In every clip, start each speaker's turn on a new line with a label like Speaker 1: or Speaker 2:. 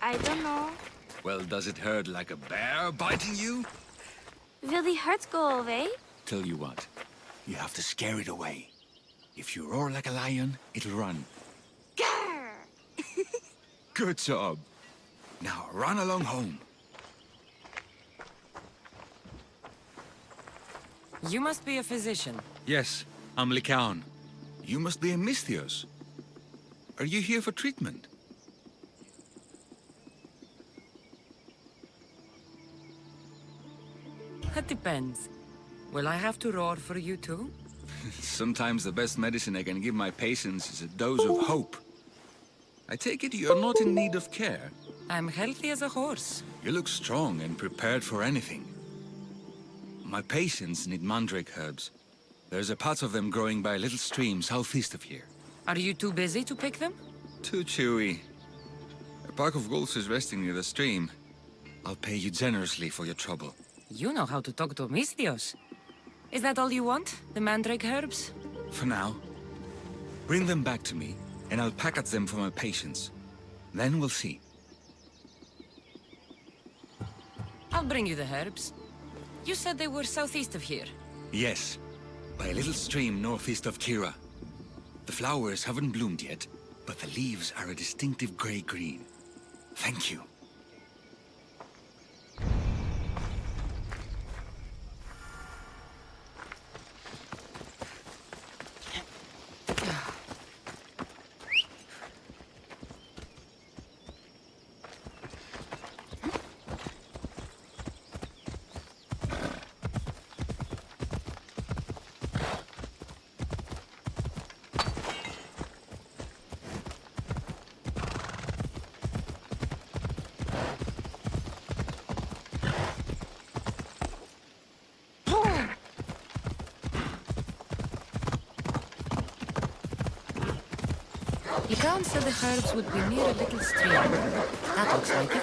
Speaker 1: I don't know.
Speaker 2: Well, does it hurt like a bear biting you?
Speaker 1: Will the hurt go away?
Speaker 2: Tell you what, you have to scare it away. If you roar like a lion, it'll run.
Speaker 1: Grr!
Speaker 2: Good job. Now run along home.
Speaker 3: You must be a physician.
Speaker 2: Yes, I'm Lycaon. You must be a Misthios. Are you here for treatment?
Speaker 3: That depends. Will I have to roar for you too?
Speaker 2: Sometimes the best medicine I can give my patients is a dose of hope. I take it you're not in need of care.
Speaker 3: I'm healthy as a horse.
Speaker 2: You look strong and prepared for anything. My patients need mandrake herbs. There's a patch of them growing by a little stream southeast of here.
Speaker 3: Are you too busy to pick them?
Speaker 2: Too chewy. A pack of wolves is resting near the stream. I'll pay you generously for your trouble.
Speaker 3: You know how to talk to Misthios. Is that all you want? The mandrake herbs?
Speaker 2: For now. Bring them back to me, and I'll package them for my patients. Then we'll see.
Speaker 3: I'll bring you the herbs. You said they were southeast of here.
Speaker 2: Yes, by a little stream northeast of Kira. The flowers haven't bloomed yet, but the leaves are a distinctive gray-green. Thank you.
Speaker 3: Lycaon said the herbs would be near a little stream. That looks like it.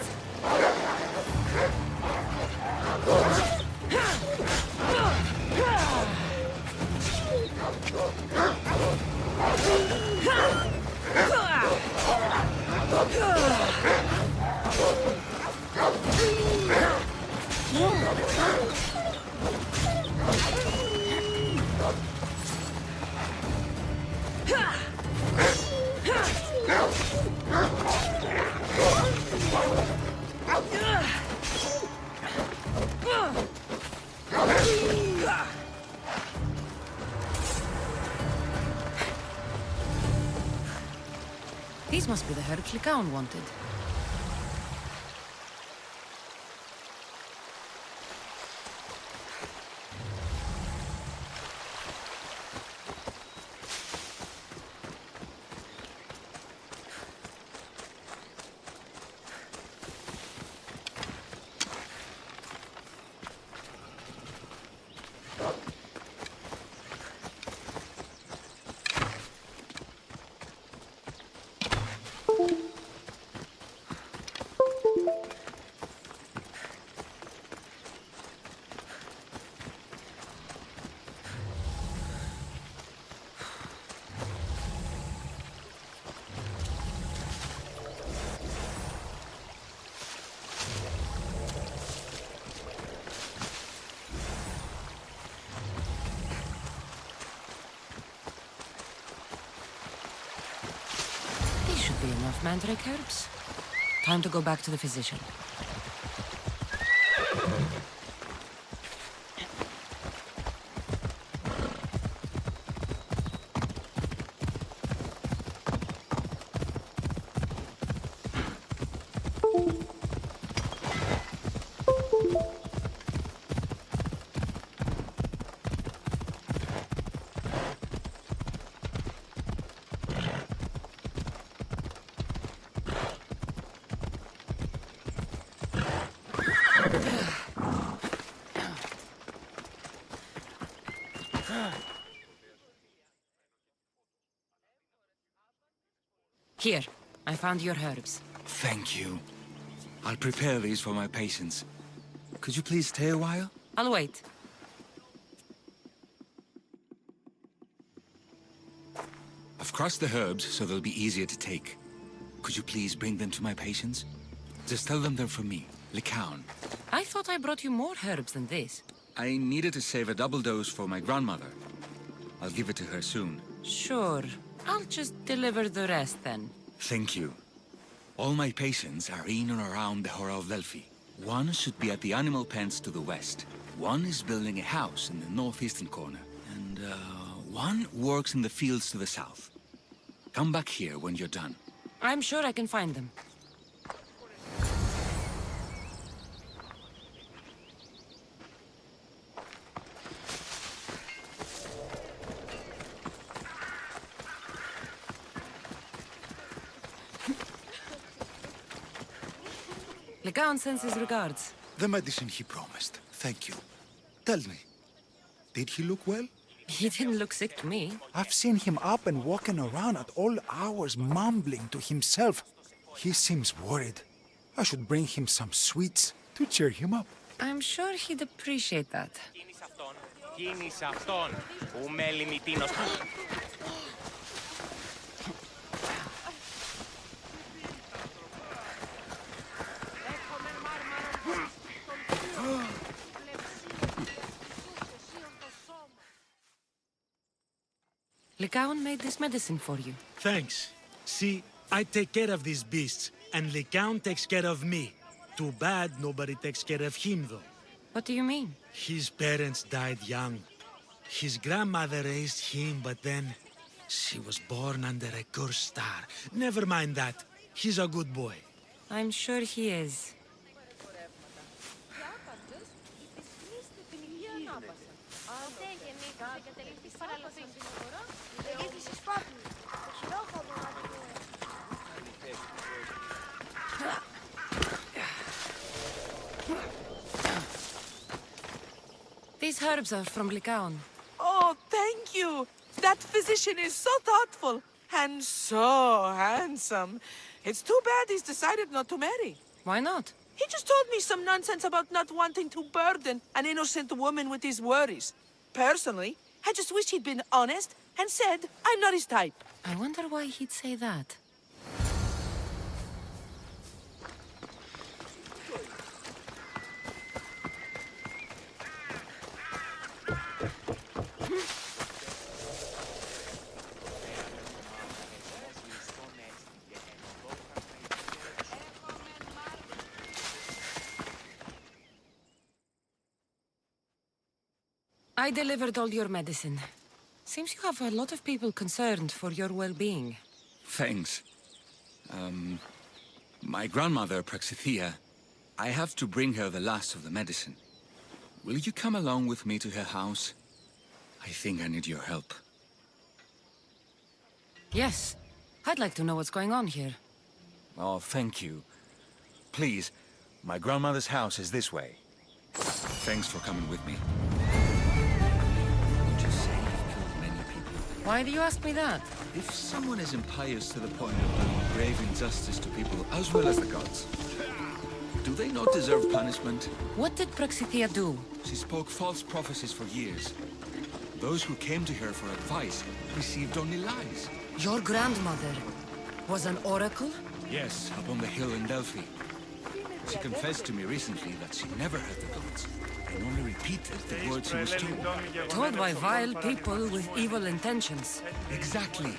Speaker 3: These must be the herbs Lycaon wanted. Should be enough mandrake herbs. Time to go back to the physician. Here, I found your herbs.
Speaker 2: Thank you. I'll prepare these for my patients. Could you please stay a while?
Speaker 3: I'll wait.
Speaker 2: I've crossed the herbs so they'll be easier to take. Could you please bring them to my patients? Just tell them they're from me, Lycaon.
Speaker 3: I thought I brought you more herbs than this.
Speaker 2: I needed to save a double dose for my grandmother. I'll give it to her soon.
Speaker 3: Sure. I'll just deliver the rest then.
Speaker 2: Thank you. All my patients are in and around the Hora of Delphi. One should be at the animal pens to the west. One is building a house in the northeastern corner. And, one works in the fields to the south. Come back here when you're done.
Speaker 3: I'm sure I can find them. Lycaon sends his regards.
Speaker 4: The medicine he promised. Thank you. Tell me, did he look well?
Speaker 3: He didn't look sick to me.
Speaker 4: I've seen him up and walking around at all hours, mumbling to himself. He seems worried. I should bring him some sweets to cheer him up.
Speaker 3: I'm sure he'd appreciate that.
Speaker 5: Κίνησε αυτόν, που μέλη μητίνος του.
Speaker 3: Lycaon made this medicine for you.
Speaker 6: Thanks. See, I take care of these beasts, and Lycaon takes care of me. Too bad nobody takes care of him, though.
Speaker 3: What do you mean?
Speaker 6: His parents died young. His grandmother raised him, but then she was born under a cursed star. Never mind that. He's a good boy.
Speaker 3: I'm sure he is. These herbs are from Lycaon.
Speaker 7: Oh, thank you. That physician is so thoughtful and so handsome. It's too bad he's decided not to marry.
Speaker 3: Why not?
Speaker 7: He just told me some nonsense about not wanting to burden an innocent woman with his worries. Personally, I just wish he'd been honest and said I'm not his type.
Speaker 3: I wonder why he'd say that. I delivered all your medicine. Seems you have a lot of people concerned for your well-being.
Speaker 2: Thanks. My grandmother, Praxithea, I have to bring her the last of the medicine. Will you come along with me to her house? I think I need your help.
Speaker 3: Yes. I'd like to know what's going on here.
Speaker 2: Oh, thank you. Please, my grandmother's house is this way. Thanks for coming with me. Would you say you've killed many people?
Speaker 3: Why do you ask me that?
Speaker 2: If someone is impious to the point of doing grave injustice to people as well as the gods, do they not deserve punishment?
Speaker 3: What did Praxithea do?
Speaker 2: She spoke false prophecies for years. Those who came to her for advice received only lies.
Speaker 3: Your grandmother was an oracle?
Speaker 2: Yes, up on the hill in Delphi. She confessed to me recently that she never heard the gods, and only repeated the words she was told.
Speaker 3: Told by vile people with evil intentions.
Speaker 2: Exactly.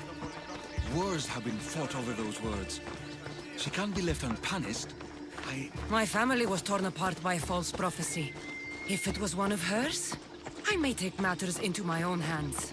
Speaker 2: Wars have been fought over those words. She can't be left unpunished.
Speaker 3: My family was torn apart by false prophecy. If it was one of hers, I may take matters into my own hands.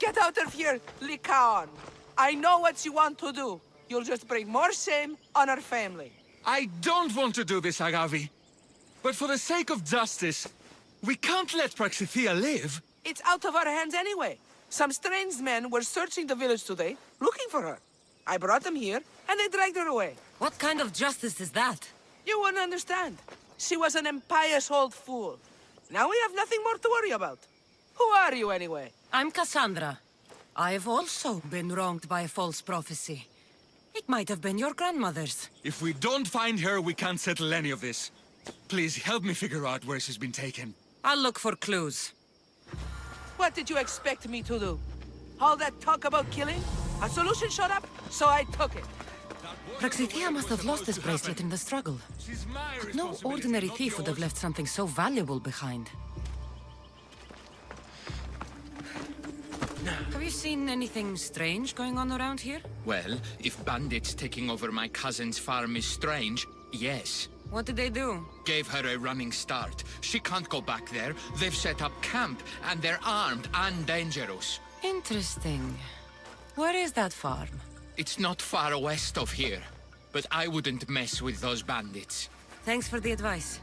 Speaker 7: Get out of here, Lycaon. I know what you want to do. You'll just bring more shame on our family.
Speaker 2: I don't want to do this, Agavi. But for the sake of justice, we can't let Praxithea live.
Speaker 7: It's out of our hands anyway. Some strange men were searching the village today, looking for her. I brought them here, and they dragged her away.
Speaker 3: What kind of justice is that?
Speaker 7: You wouldn't understand. She was an impious old fool. Now we have nothing more to worry about. Who are you, anyway?
Speaker 3: I'm Kassandra. I've also been wronged by a false prophecy. It might have been your grandmother's.
Speaker 2: If we don't find her, we can't settle any of this. Please help me figure out where she's been taken.
Speaker 3: I'll look for clues.
Speaker 7: What did you expect me to do? All that talk about killing? A solution showed up, so I took it.
Speaker 3: Praxithea must have lost this bracelet in the struggle. But no ordinary thief would have left something so valuable behind. Have you seen anything strange going on around here?
Speaker 8: Well, if bandits taking over my cousin's farm is strange, yes.
Speaker 3: What did they do?
Speaker 8: Gave her a running start. She can't go back there. They've set up camp, and they're armed and dangerous.
Speaker 3: Interesting. Where is that farm?
Speaker 8: It's not far west of here, but I wouldn't mess with those bandits.
Speaker 3: Thanks for the advice.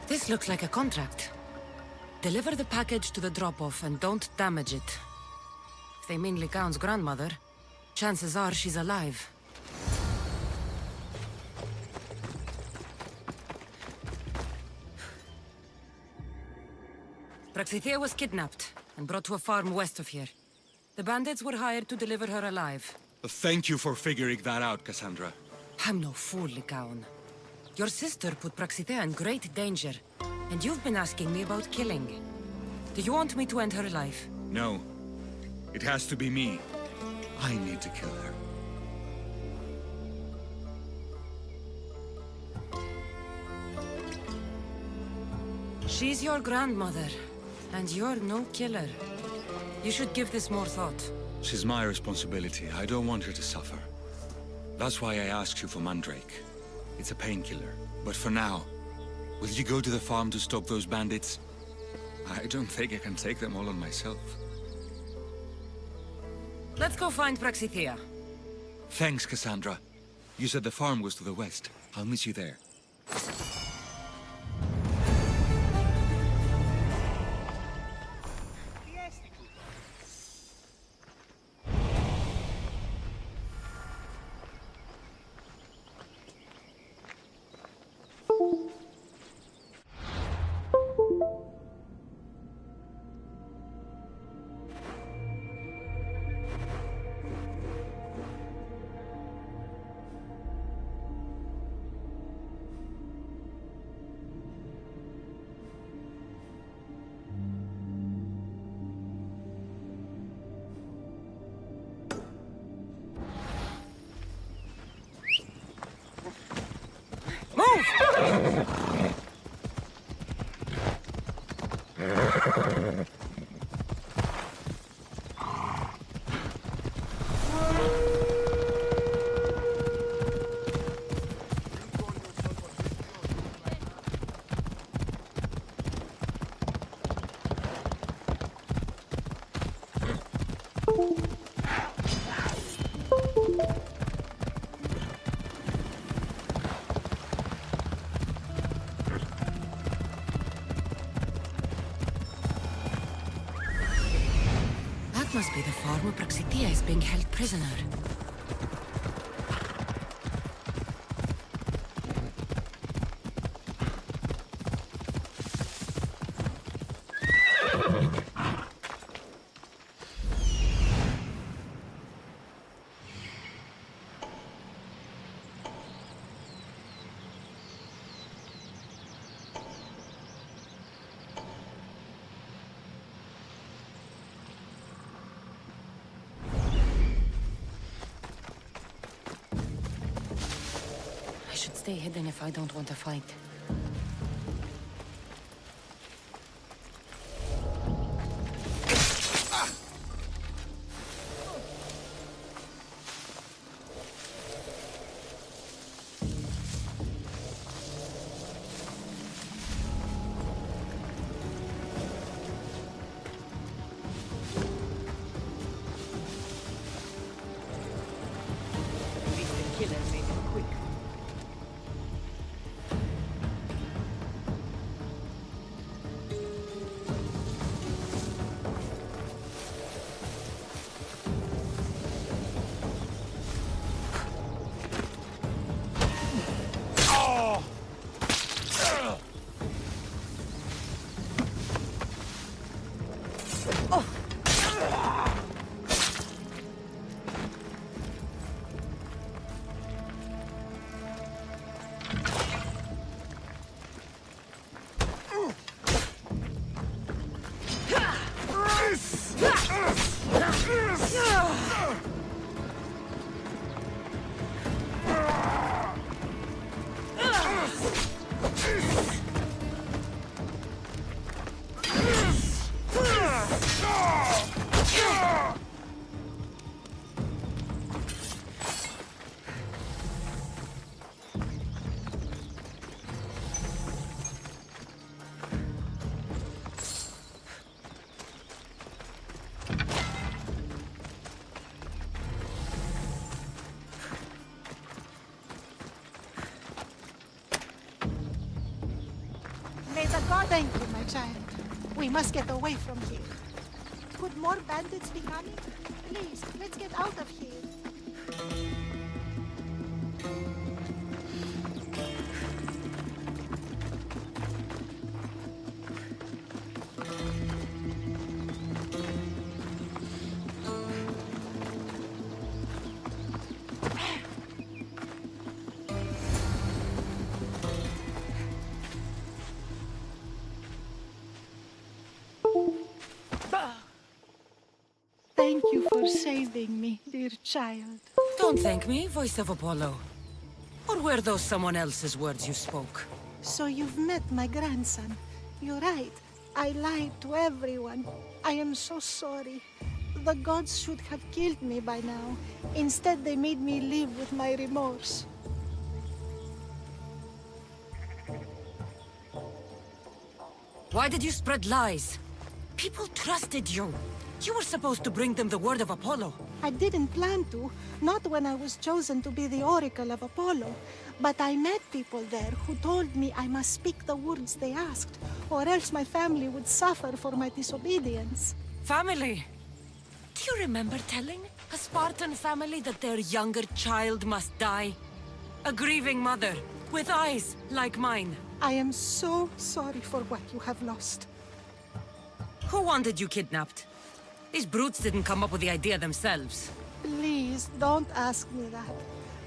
Speaker 3: This looks like a contract. Deliver the package to the drop-off and don't damage it. If they mean Lycaon's grandmother, chances are she's alive. Praxithea was kidnapped and brought to a farm west of here. The bandits were hired to deliver her alive.
Speaker 2: Thank you for figuring that out, Kassandra.
Speaker 3: I'm no fool, Lycaon. Your sister put Praxithea in great danger, and you've been asking me about killing. Do you want me to end her life?
Speaker 2: No. It has to be me. I need to kill her.
Speaker 3: She's your grandmother, and you're no killer. You should give this more thought.
Speaker 2: She's my responsibility. I don't want her to suffer. That's why I asked you for Mandrake. It's a painkiller. But for now, will you go to the farm to stop those bandits? I don't think I can take them all on myself.
Speaker 3: Let's go find Praxithea.
Speaker 2: Thanks, Kassandra. You said the farm was to the west. I'll meet you there.
Speaker 3: must be the farm where Praxitia is being held prisoner. I should stay hidden if I don't want to fight.
Speaker 9: May the god thank you, my child. We must get away from here. Could more bandits be coming? Please, let's get out of here. Thank you for saving me, dear child.
Speaker 3: Don't thank me, voice of Apollo. Or were those someone else's words you spoke?
Speaker 9: So you've met my grandson. You're right. I lied to everyone. I am so sorry. The gods should have killed me by now. Instead, they made me live with my remorse.
Speaker 3: Why did you spread lies? People trusted you. You were supposed to bring them the word of Apollo.
Speaker 9: I didn't plan to, not when I was chosen to be the oracle of Apollo. But I met people there who told me I must speak the words they asked, or else my family would suffer for my disobedience.
Speaker 3: Family? Do you remember telling a Spartan family that their younger child must die? A grieving mother, with eyes like mine.
Speaker 9: I am so sorry for what you have lost.
Speaker 3: Who wanted you kidnapped? These brutes didn't come up with the idea themselves.
Speaker 9: Please, don't ask me that.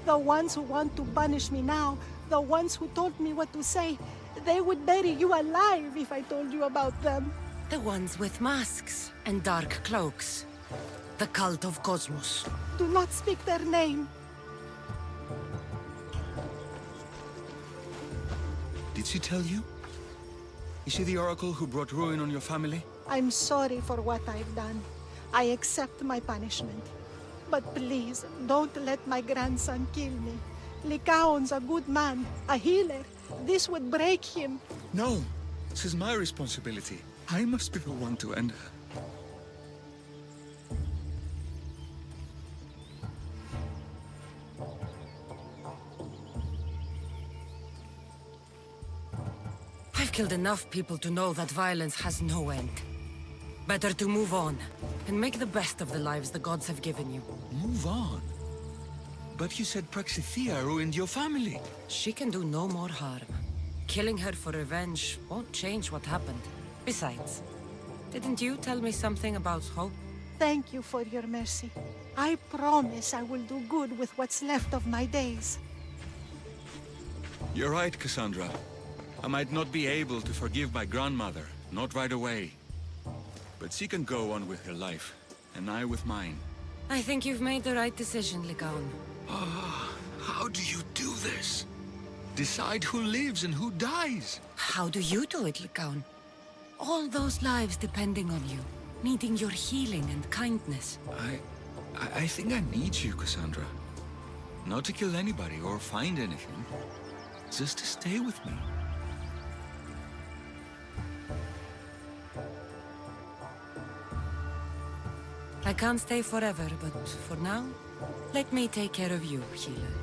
Speaker 9: The ones who want to punish me now, the ones who told me what to say, they would bury you alive if I told you about them.
Speaker 3: The ones with masks and dark cloaks. The cult of Cosmos.
Speaker 9: Do not speak their name.
Speaker 2: Did she tell you? Is she the oracle who brought ruin on your family?
Speaker 9: I'm sorry for what I've done. I accept my punishment. But please, don't let my grandson kill me. Lycaon's a good man, a healer. This would break him.
Speaker 2: No, this is my responsibility. I must be the one to end her.
Speaker 3: I've killed enough people to know that violence has no end. Better to move on, and make the best of the lives the gods have given you.
Speaker 2: Move on? But you said Praxithea ruined your family.
Speaker 3: She can do no more harm. Killing her for revenge won't change what happened. Besides, didn't you tell me something about hope?
Speaker 9: Thank you for your mercy. I promise I will do good with what's left of my days.
Speaker 2: You're right, Cassandra. I might not be able to forgive my grandmother, not right away. But she can go on with her life, and I with mine.
Speaker 3: I think you've made the right decision, Lycaon.
Speaker 2: How do you do this? Decide who lives and who dies?
Speaker 3: How do you do it, Lycaon? All those lives depending on you, needing your healing and kindness.
Speaker 2: I think I need you, Cassandra. Not to kill anybody or find anything. Just to stay with me.
Speaker 3: I can't stay forever, but for now, let me take care of you, healer.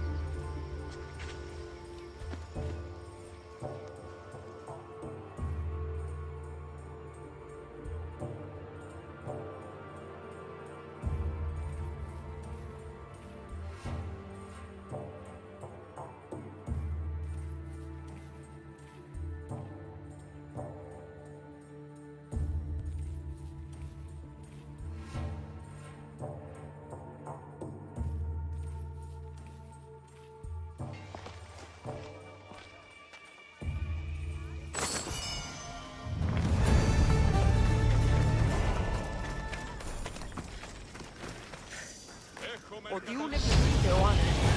Speaker 7: Ότι ούν εκπληκτήτε ο άνθρωπος.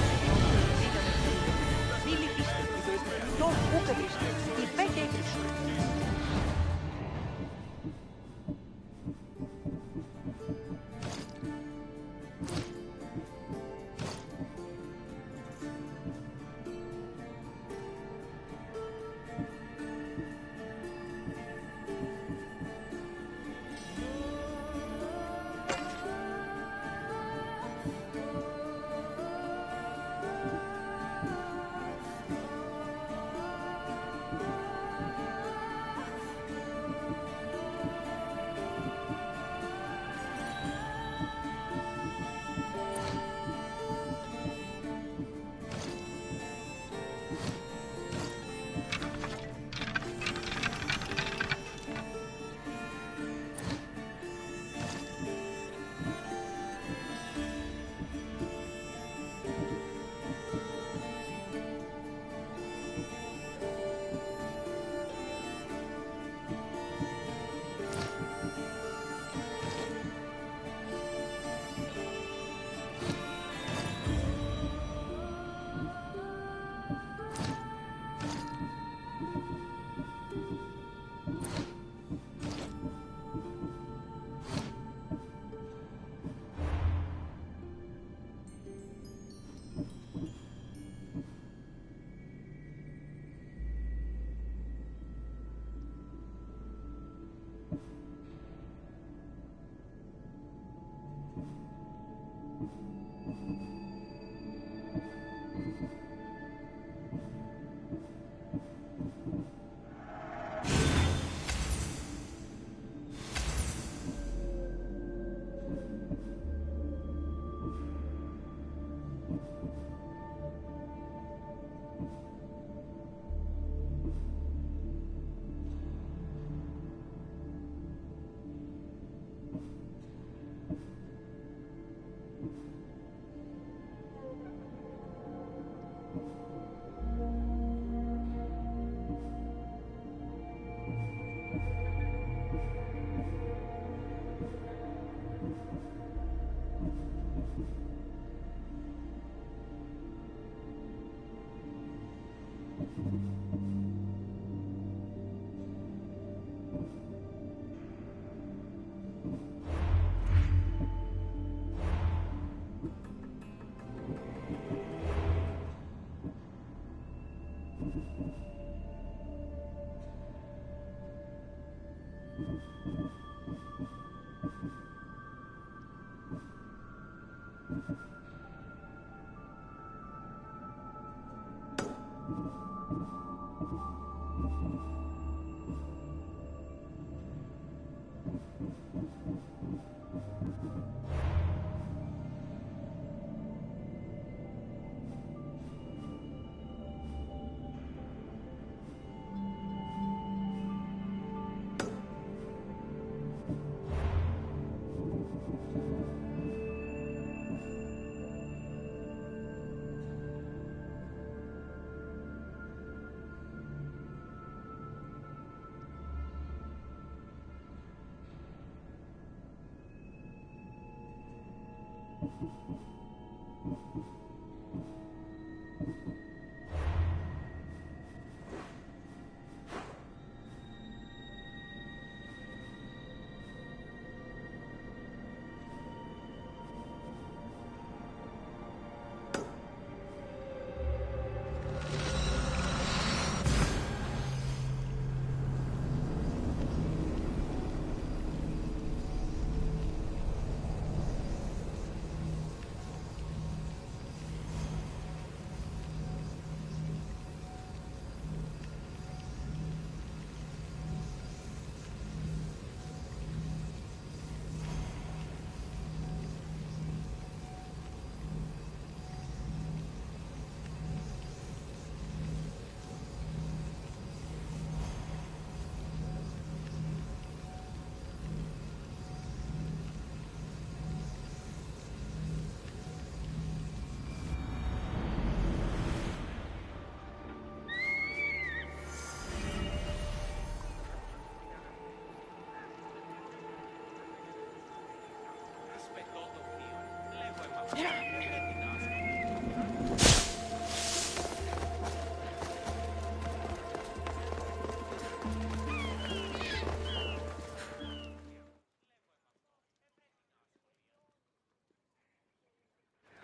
Speaker 7: Μη λυπήστε, το εκπληκτόν ούκ ευρίσκε. Υπέ και ευρίσκε.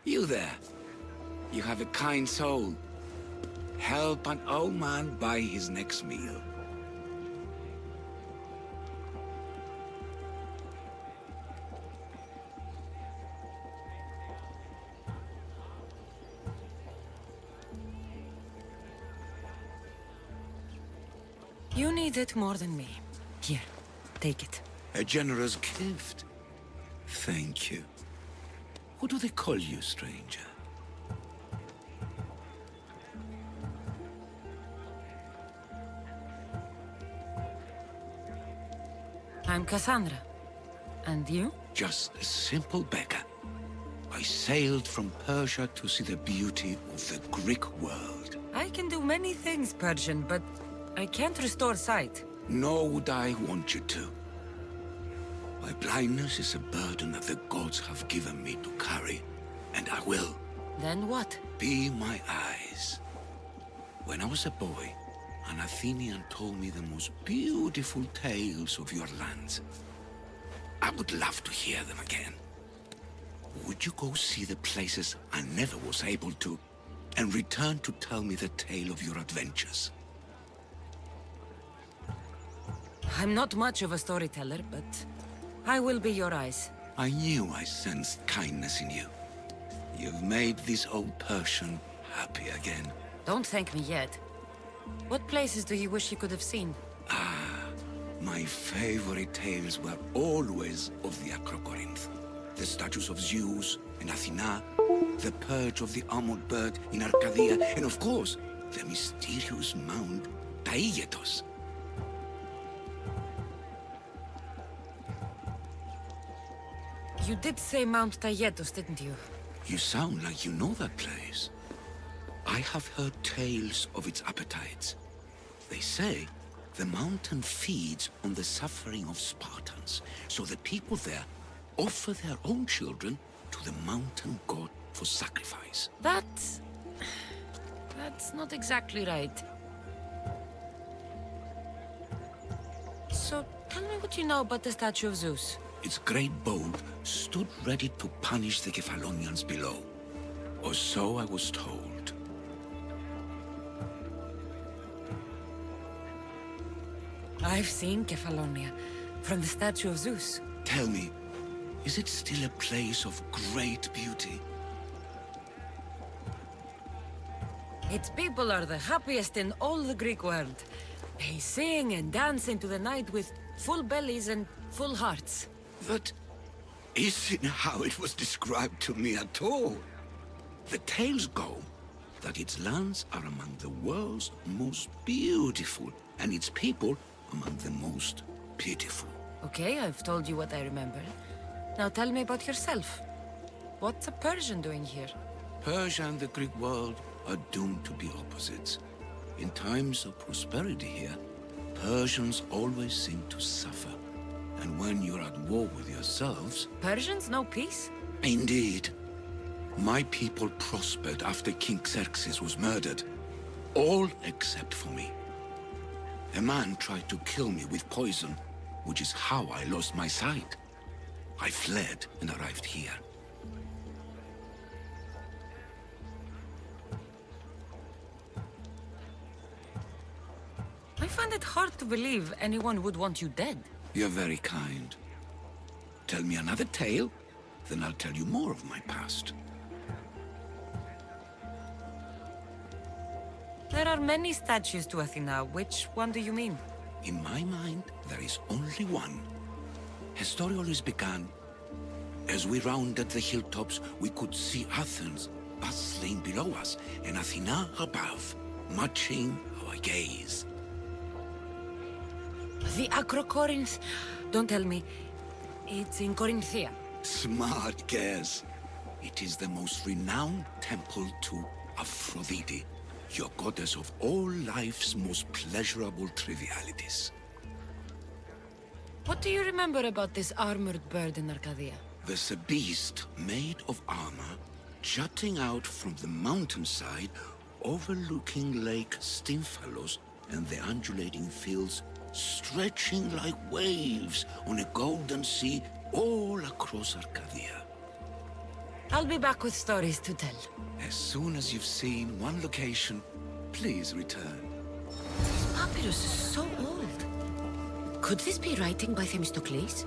Speaker 2: You there. You have a kind soul. Help an old man buy his next meal.
Speaker 3: You need it more than me. Here, take it.
Speaker 2: A generous gift. Thank you. What do they call you, stranger?
Speaker 3: I'm Kassandra. And you?
Speaker 2: Just a simple beggar. I sailed from Persia to see the beauty of the Greek world.
Speaker 3: I can do many things, Persian, but I can't restore sight.
Speaker 2: Nor would I want you to. My blindness is a burden that the gods have given me to carry, and I will.
Speaker 3: Then what?
Speaker 2: Be my eyes. When I was a boy, an Athenian told me the most beautiful tales of your lands. I would love to hear them again. Would you go see the places I never was able to, and return to tell me the tale of your adventures?
Speaker 3: I'm not much of a storyteller, but I will be your eyes.
Speaker 2: I knew I sensed kindness in you. You've made this old Persian happy again.
Speaker 3: Don't thank me yet. What places do you wish you could have seen?
Speaker 2: My favorite tales were always of the Acrocorinth. The statues of Zeus and Athena, the perch of the armored bird in Arcadia, and of course, the mysterious Mount Taigetos.
Speaker 3: You did say Mount Taigetos, didn't you?
Speaker 2: You sound like you know that place. I have heard tales of its appetites. They say the mountain feeds on the suffering of Spartans, so the people there offer their own children to the mountain god for sacrifice.
Speaker 3: That's not exactly right. So, tell me what you know about the statue of Zeus.
Speaker 2: Its great bow stood ready to punish the Kephalonians below. Or so I was told.
Speaker 3: I've seen Kephallonia, from the statue of Zeus.
Speaker 2: Tell me, is it still a place of great beauty?
Speaker 3: Its people are the happiest in all the Greek world. They sing and dance into the night with full bellies and full hearts.
Speaker 2: That isn't how it was described to me at all. The tales go that its lands are among the world's most beautiful, and its people among the most pitiful.
Speaker 3: Okay, I've told you what I remember. Now tell me about yourself. What's a Persian doing here?
Speaker 2: Persia and the Greek world are doomed to be opposites. In times of prosperity here, Persians always seem to suffer. And when you're at war with yourselves...
Speaker 3: Persians know peace?
Speaker 2: Indeed.
Speaker 10: My people prospered after King Xerxes was murdered. All except for me. A man tried to kill me with poison, which is how I lost my sight. I fled and arrived here.
Speaker 3: I find it hard to believe anyone would want you dead.
Speaker 10: You're very kind. Tell me another tale, then I'll tell you more of my past.
Speaker 3: There are many statues to Athena. Which one do you mean?
Speaker 10: In my mind, there is only one. Her story always began. As we rounded the hilltops, we could see Athens bustling below us, and Athena above, matching our gaze.
Speaker 3: The Acrocorinth. Don't tell me. It's in Corinthia.
Speaker 10: Smart guess. It is the most renowned temple to Aphrodite, your goddess of all life's most pleasurable trivialities.
Speaker 3: What do you remember about this armored bird in Arcadia?
Speaker 10: There's a beast made of armor jutting out from the mountainside, overlooking Lake Stymphalos and the undulating fields stretching like waves on a golden sea all across Arcadia.
Speaker 3: I'll be back with stories to tell.
Speaker 10: As soon as you've seen one location, please return.
Speaker 3: This papyrus is so old. Could this be writing by Themistocles?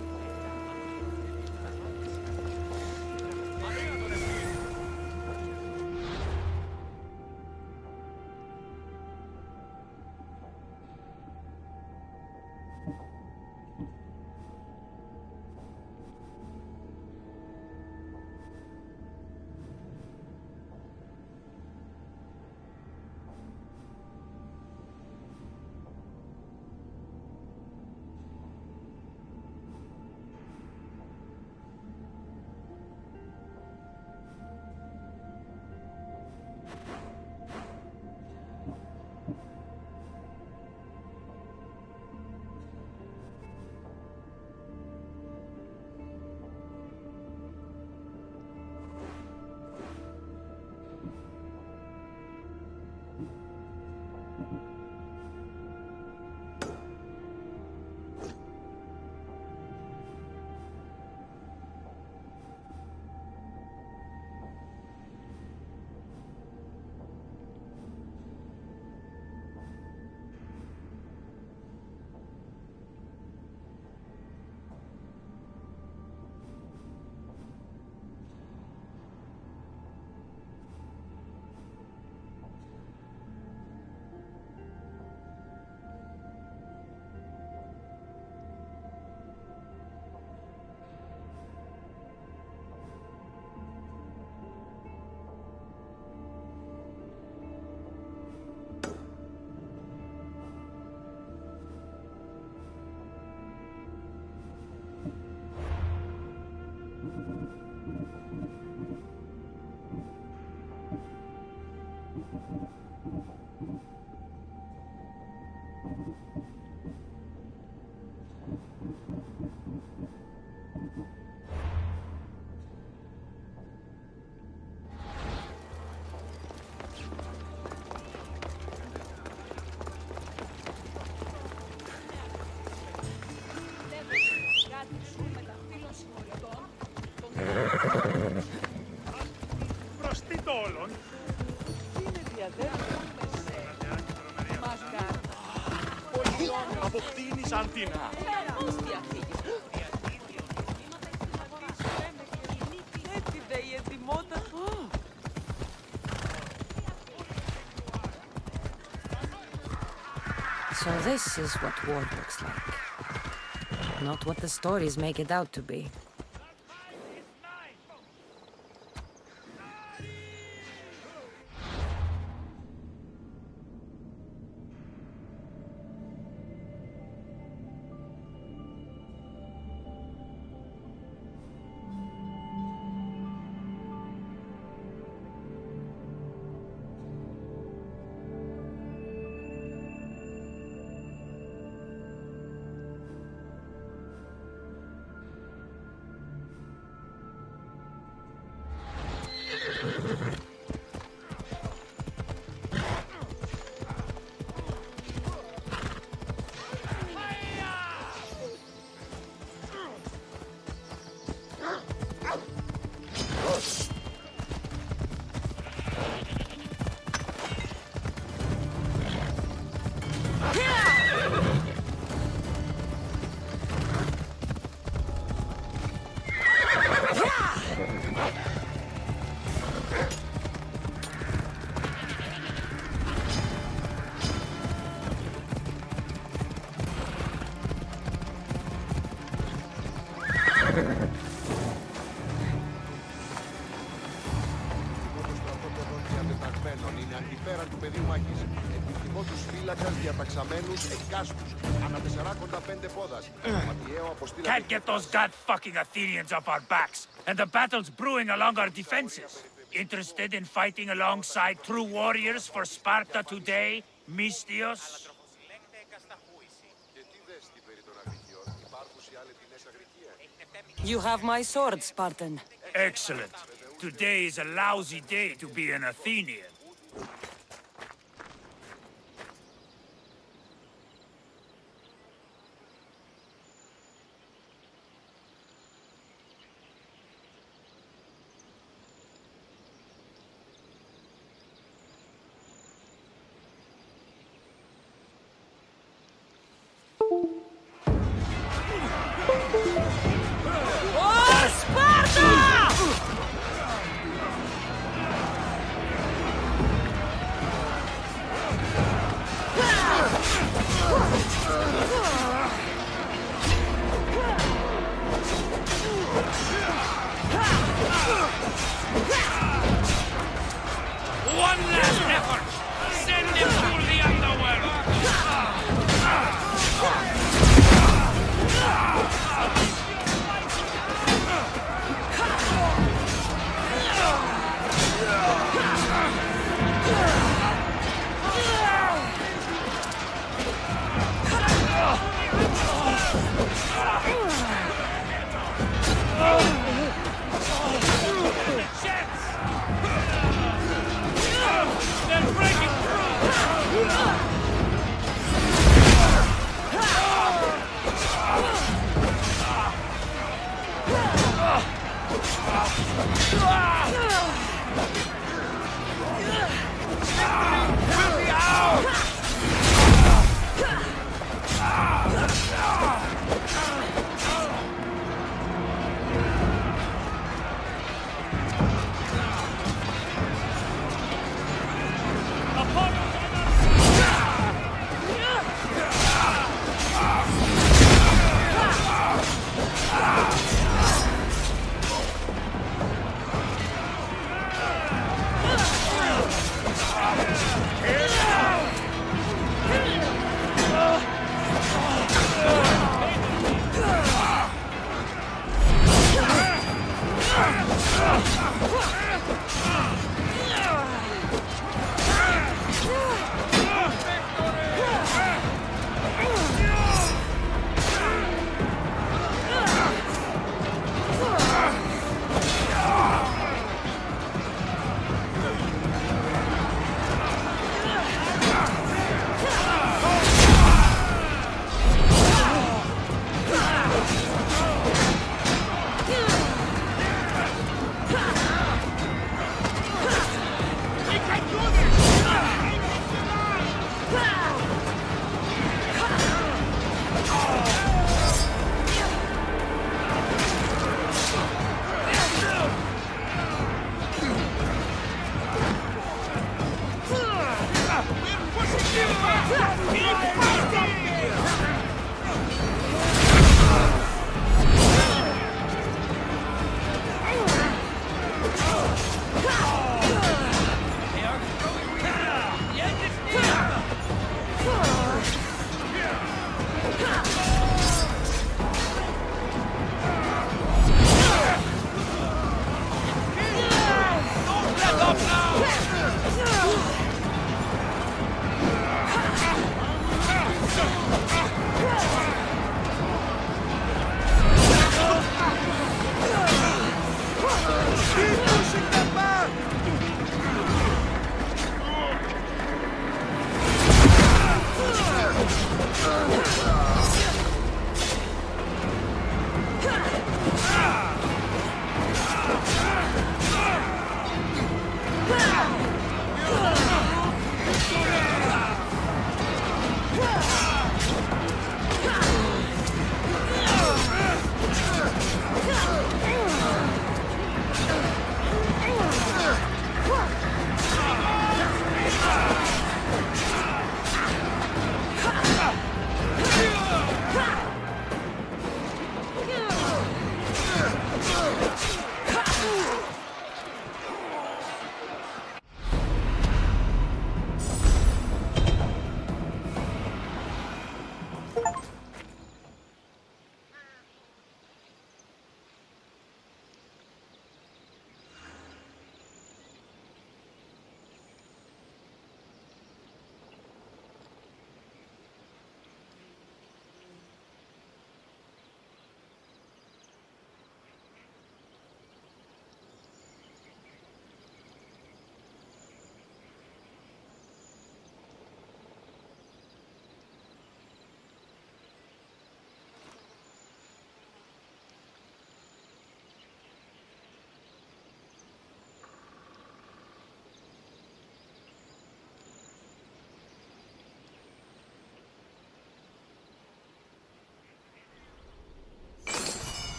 Speaker 5: Προστιτόλων.
Speaker 7: Είναι διαδέχομαι σε μασκάρ.
Speaker 5: Αποκτήνεις Αντίνα.
Speaker 7: Πώς διαφύγεις. Έτσι δε η ετοιμότητα.
Speaker 3: So this is what war looks like. Not what the stories make it out to be.
Speaker 11: ταγμένων είναι αντιπέραν του πεδίου μάχης. Επιθυμώ τους φύλακας διαταξαμένους εκάστους, ανά 4,5 πόδας. Ματιαίο αποστήλα...
Speaker 12: Can't get those god-fucking Athenians off our backs, and the battle's brewing along our defenses. Interested in fighting alongside true warriors for Sparta today, Mystios?
Speaker 3: You have my sword, Spartan.
Speaker 12: Excellent. Today is a lousy day to be an Athenian. One last effort! Send him to the underworld! They're breaking through!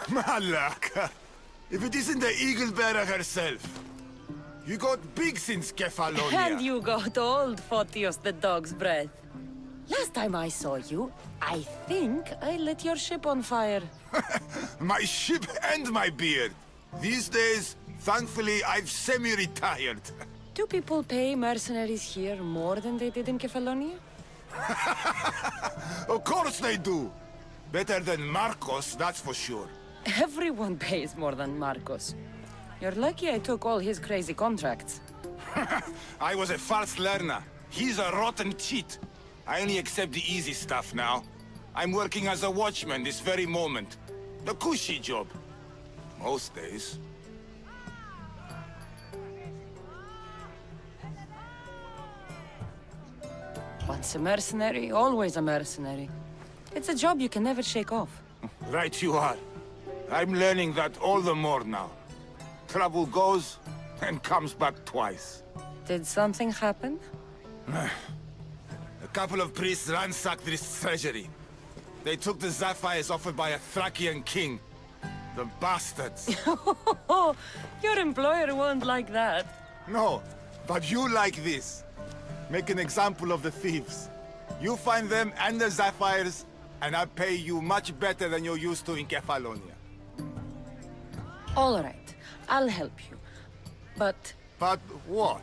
Speaker 13: Malaka! If it isn't the eagle bearer herself. You got big since Kefalonia.
Speaker 3: And you got old, Photios the dog's breath. Last time I saw you, I think I lit your ship on fire.
Speaker 13: My ship and my beard. These days, thankfully, I've semi-retired.
Speaker 3: Do people pay mercenaries here more than they did in Kefalonia?
Speaker 13: Of course they do. Better than Marcos, that's for sure.
Speaker 3: Everyone pays more than Marcos. You're lucky I took all his crazy contracts.
Speaker 13: I was a fast learner. He's a rotten cheat. I only accept the easy stuff now. I'm working as a watchman this very moment. The cushy job. Most days.
Speaker 3: Once a mercenary, always a mercenary. It's a job you can never shake off.
Speaker 13: Right you are. I'm learning that all the more now. Trouble goes and comes back twice.
Speaker 3: Did something happen?
Speaker 13: A couple of priests ransacked this treasury. They took the sapphires offered by a Thracian king. The bastards.
Speaker 3: Your employer won't like that.
Speaker 13: No, but you like this. Make an example of the thieves. You find them and the sapphires, and I pay you much better than you're used to in Kefalonia.
Speaker 3: All right, I'll help you. But
Speaker 13: But what?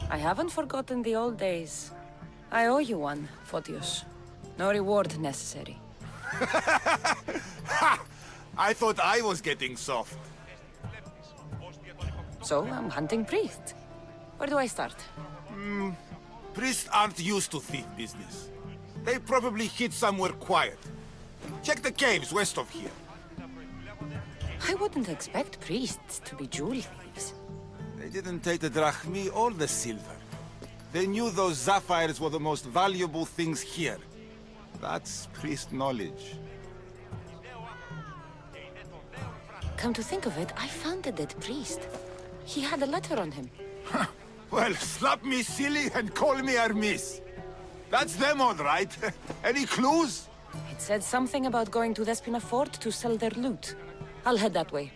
Speaker 3: I haven't forgotten the old days. I owe you one, Photios. No reward necessary.
Speaker 13: I thought I was getting soft.
Speaker 3: So, I'm hunting priests. Where do I start?
Speaker 13: Priests aren't used to thief business. They probably hid somewhere quiet. Check the caves west of here.
Speaker 3: I wouldn't expect priests to be jewel thieves.
Speaker 13: They didn't take the drachmi or the silver. They knew those sapphires were the most valuable things here. That's priest knowledge.
Speaker 3: Come to think of it, I found a dead priest. He had a letter on him.
Speaker 13: Well, slap me silly and call me Hermes. That's them all right. Any clues?
Speaker 3: It said something about going to Despina Fort to sell their loot. I'll head that way.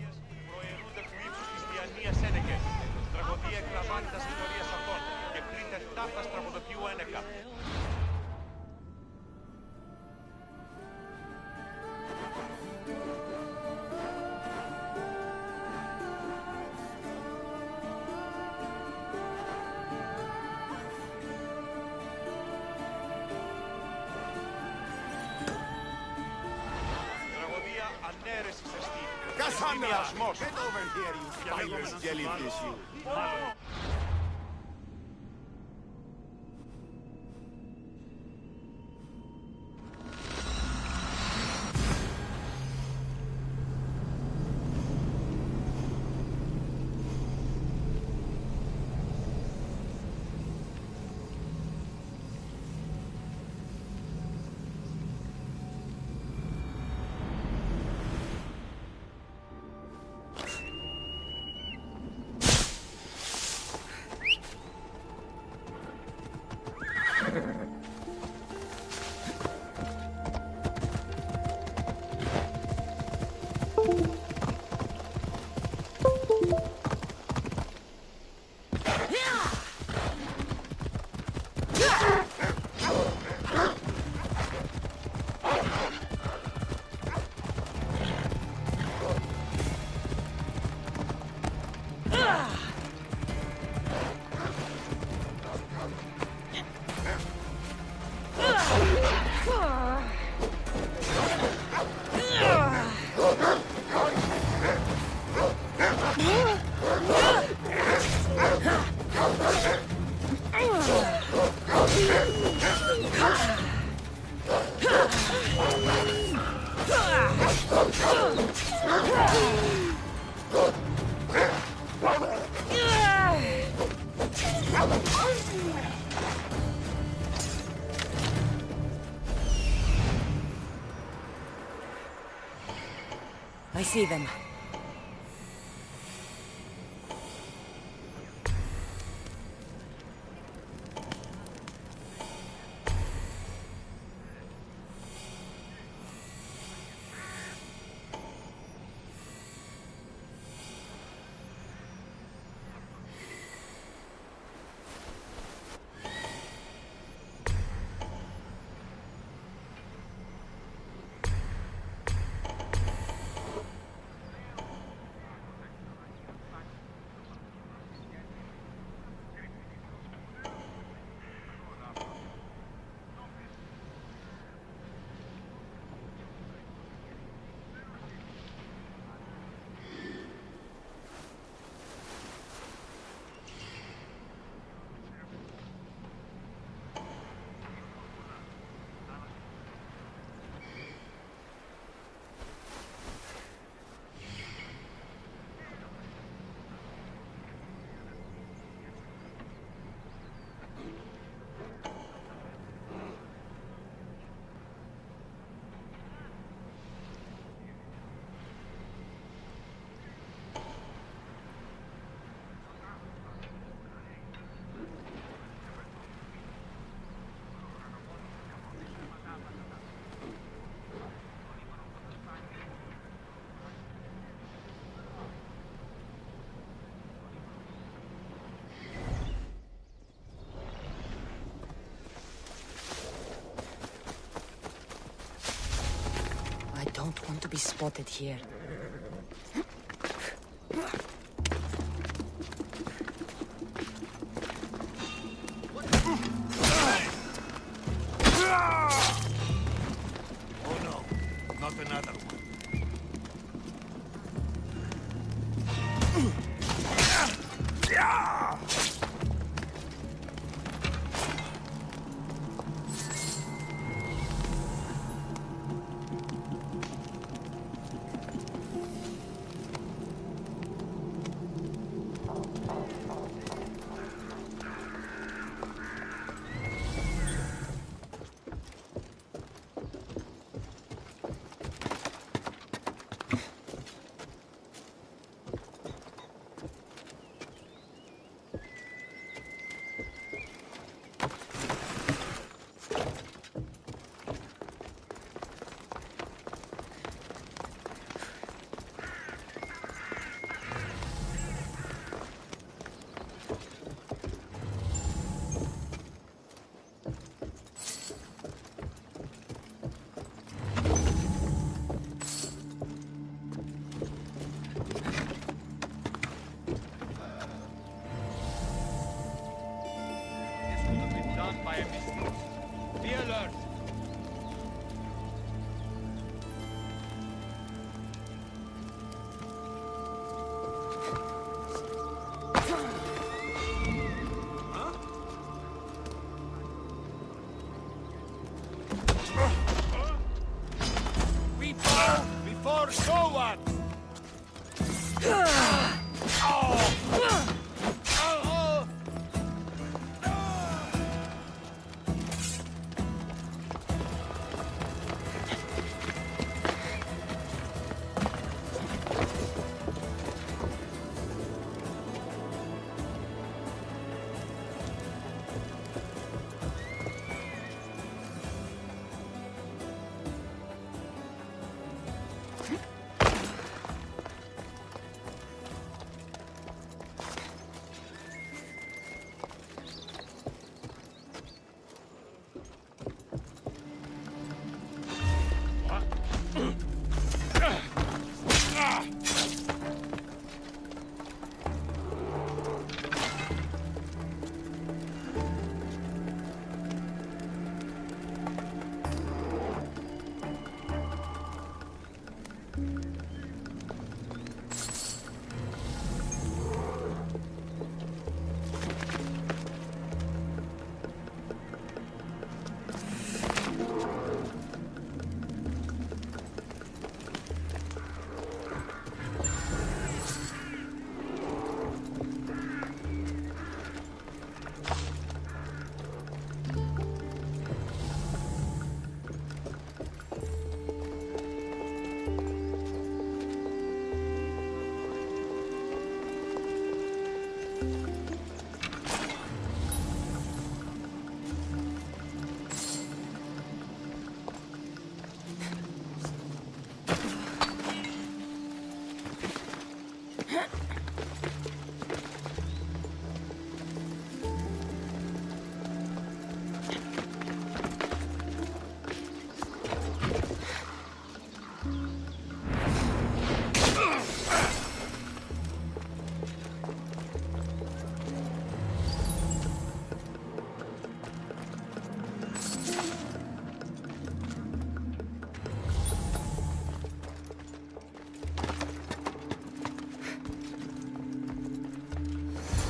Speaker 13: Kassandra! Get over here, you spineless jellyfish, you! I see them.
Speaker 3: don't want to be spotted here.
Speaker 12: Oh no, not another one.
Speaker 5: By a mistake. Be alert. We bow before no one.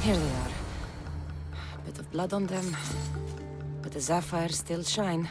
Speaker 3: Here they are. Bit of blood on them, but the sapphires still shine.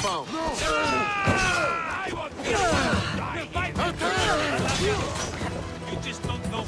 Speaker 11: found.
Speaker 12: I want you to die. You just don't know.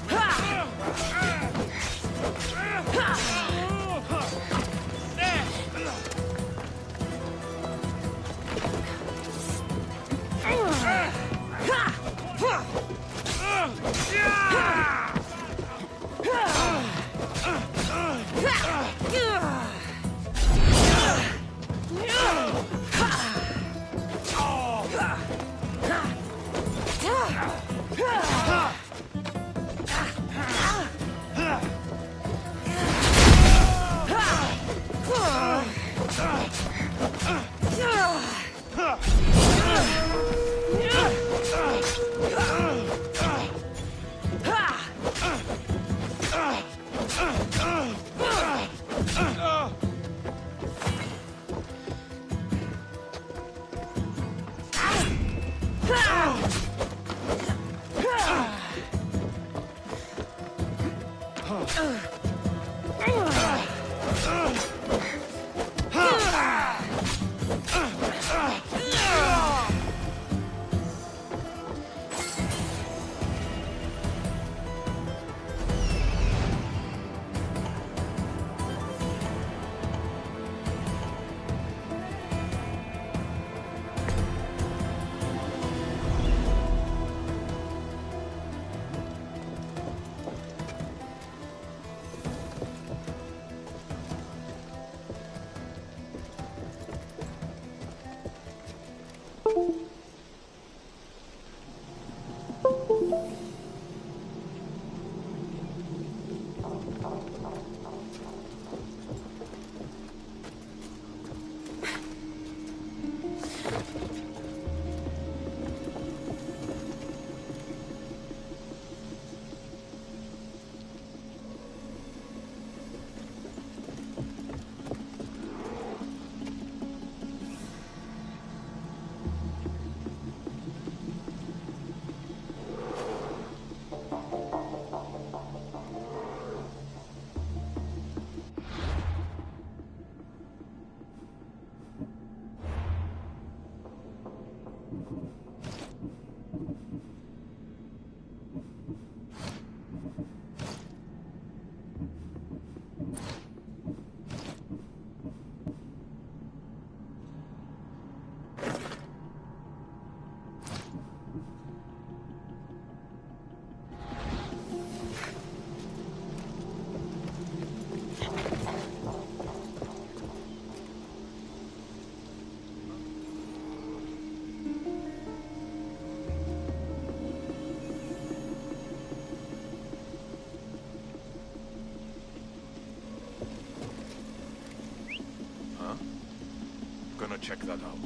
Speaker 13: Gonna check that out.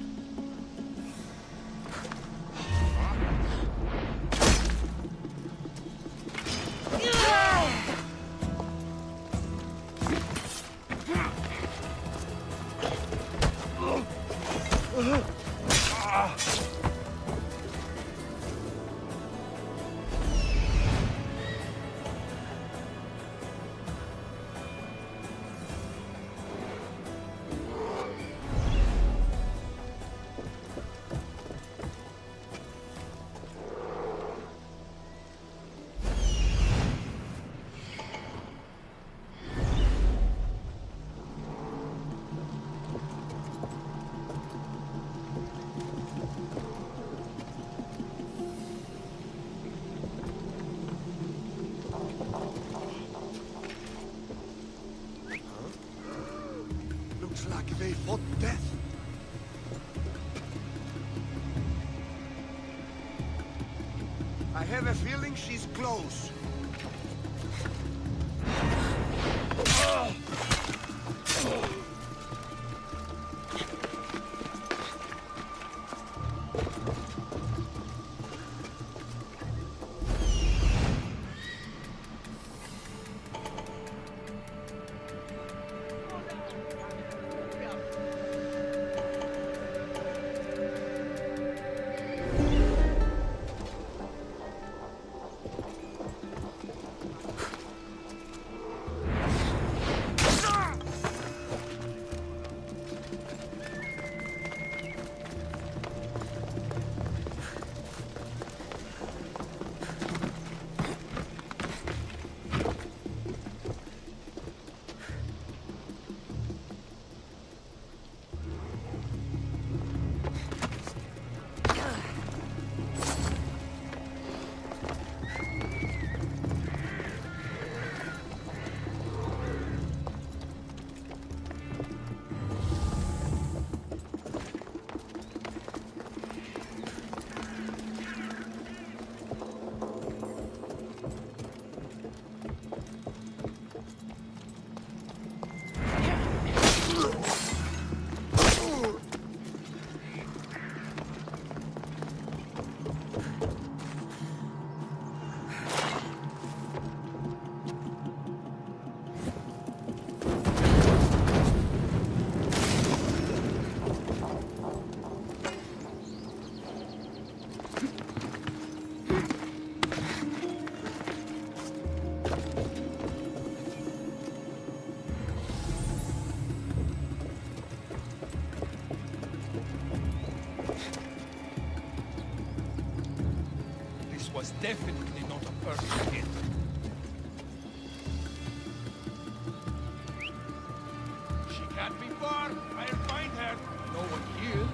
Speaker 11: Looks like they fought death. I have a feeling she's close.
Speaker 12: This was definitely not a perfect hit. She can't be far. I'll find her. No one here.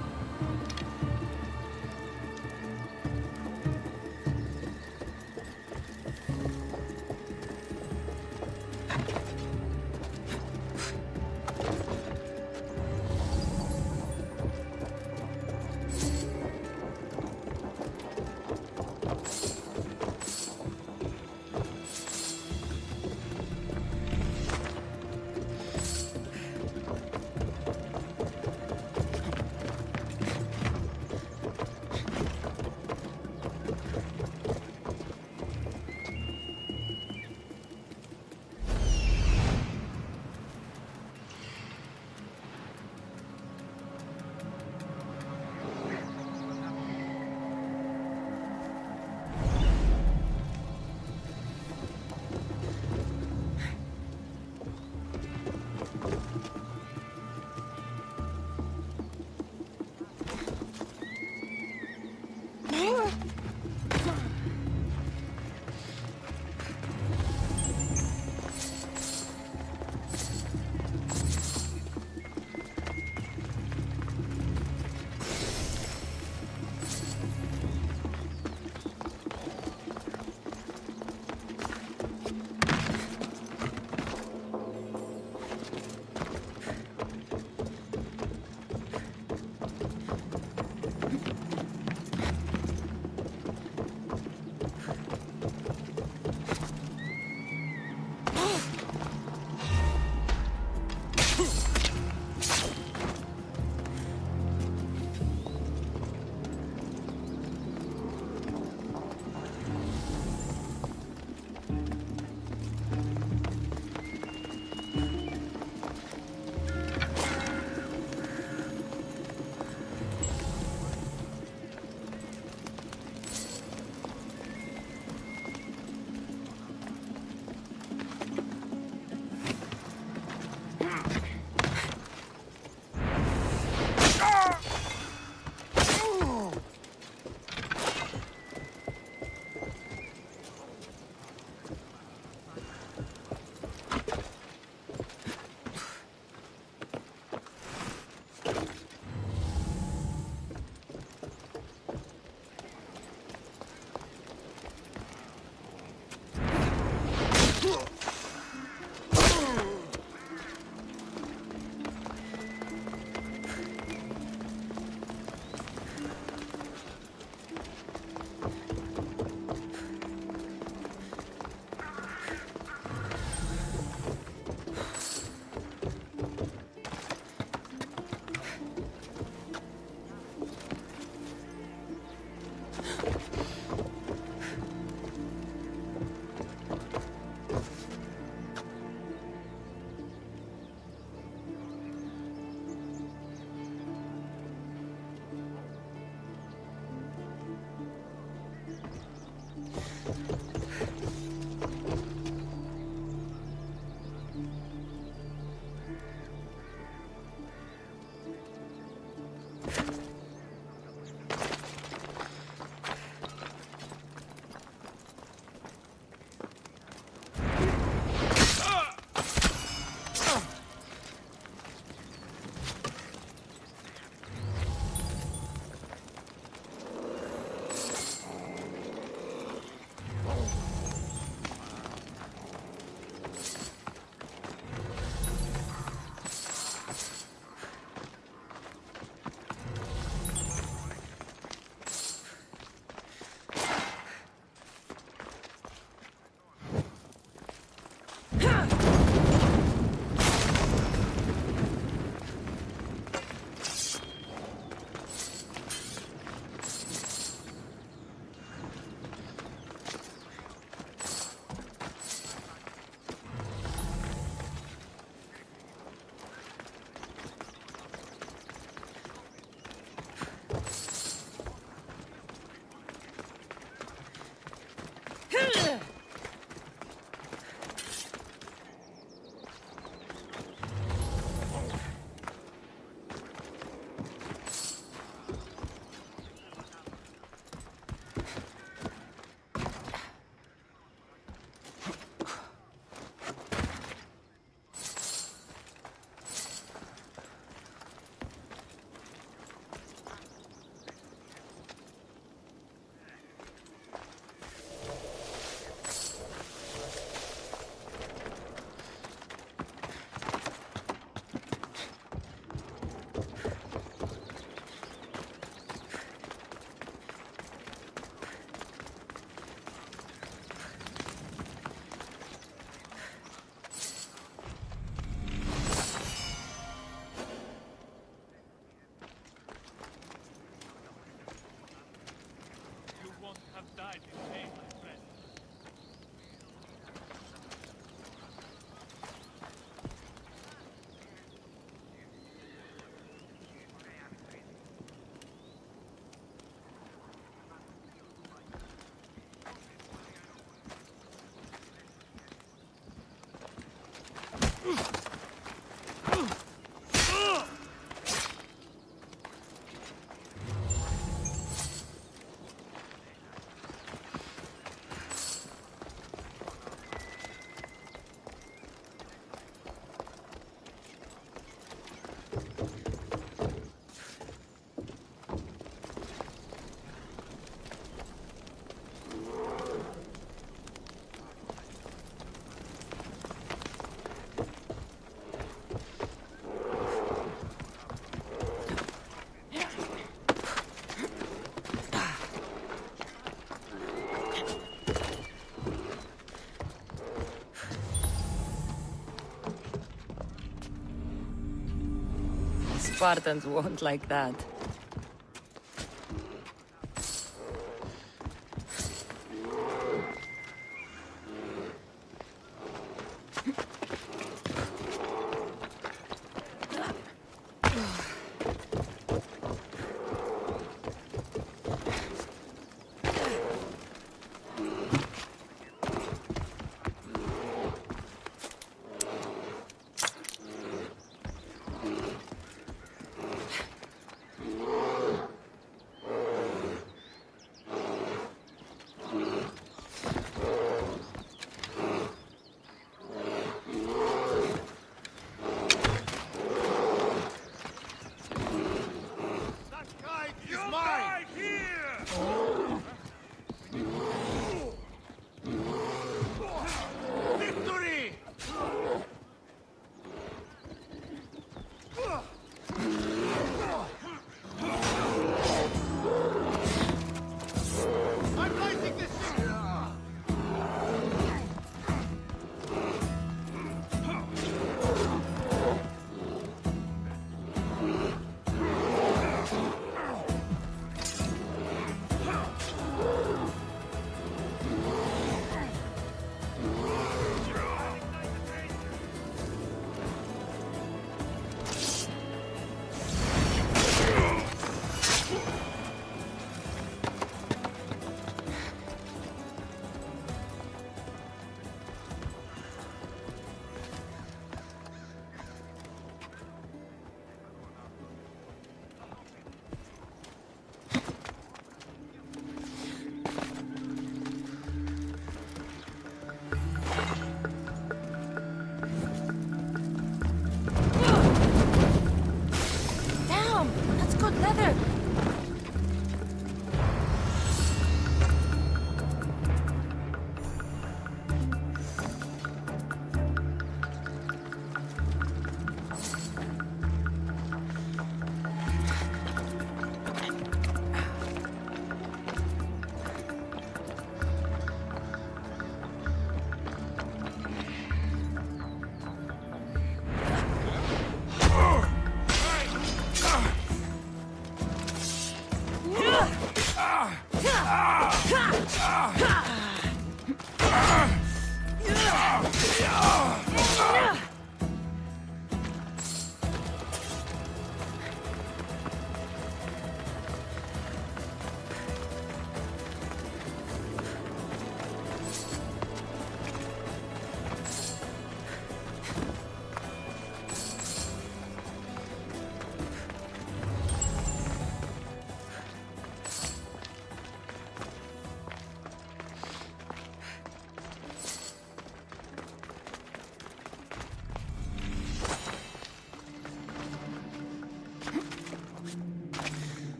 Speaker 3: Spartans won't like that.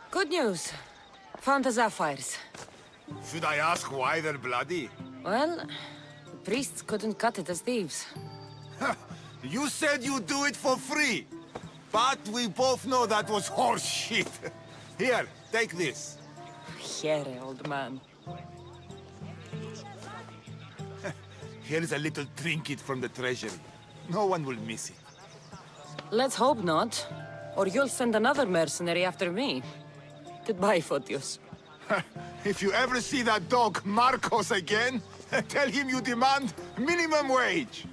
Speaker 3: Good news. Found the sapphires.
Speaker 13: Should I ask why they're bloody?
Speaker 3: Well, the priests couldn't cut it as thieves.
Speaker 13: You said you'd do it for free. But we both know that was horse shit. Here, take this.
Speaker 3: Here, old man.
Speaker 13: Here's a little trinket from the treasury. No one will miss it.
Speaker 3: Let's hope not. Or you'll send another mercenary after me. Goodbye, Photios.
Speaker 13: If you ever see that dog Marcos again, tell him you demand minimum wage.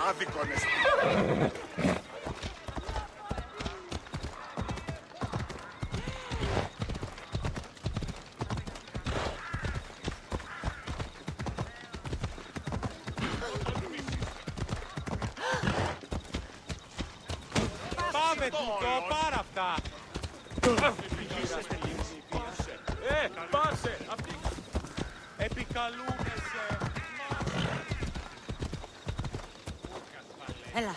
Speaker 11: Άδικονες.
Speaker 5: Πάμε τούτο, πάρα αυτά. Πάσε, επικαλούμεσαι.
Speaker 3: Έλα.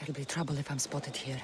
Speaker 3: There'll be trouble if I'm spotted here.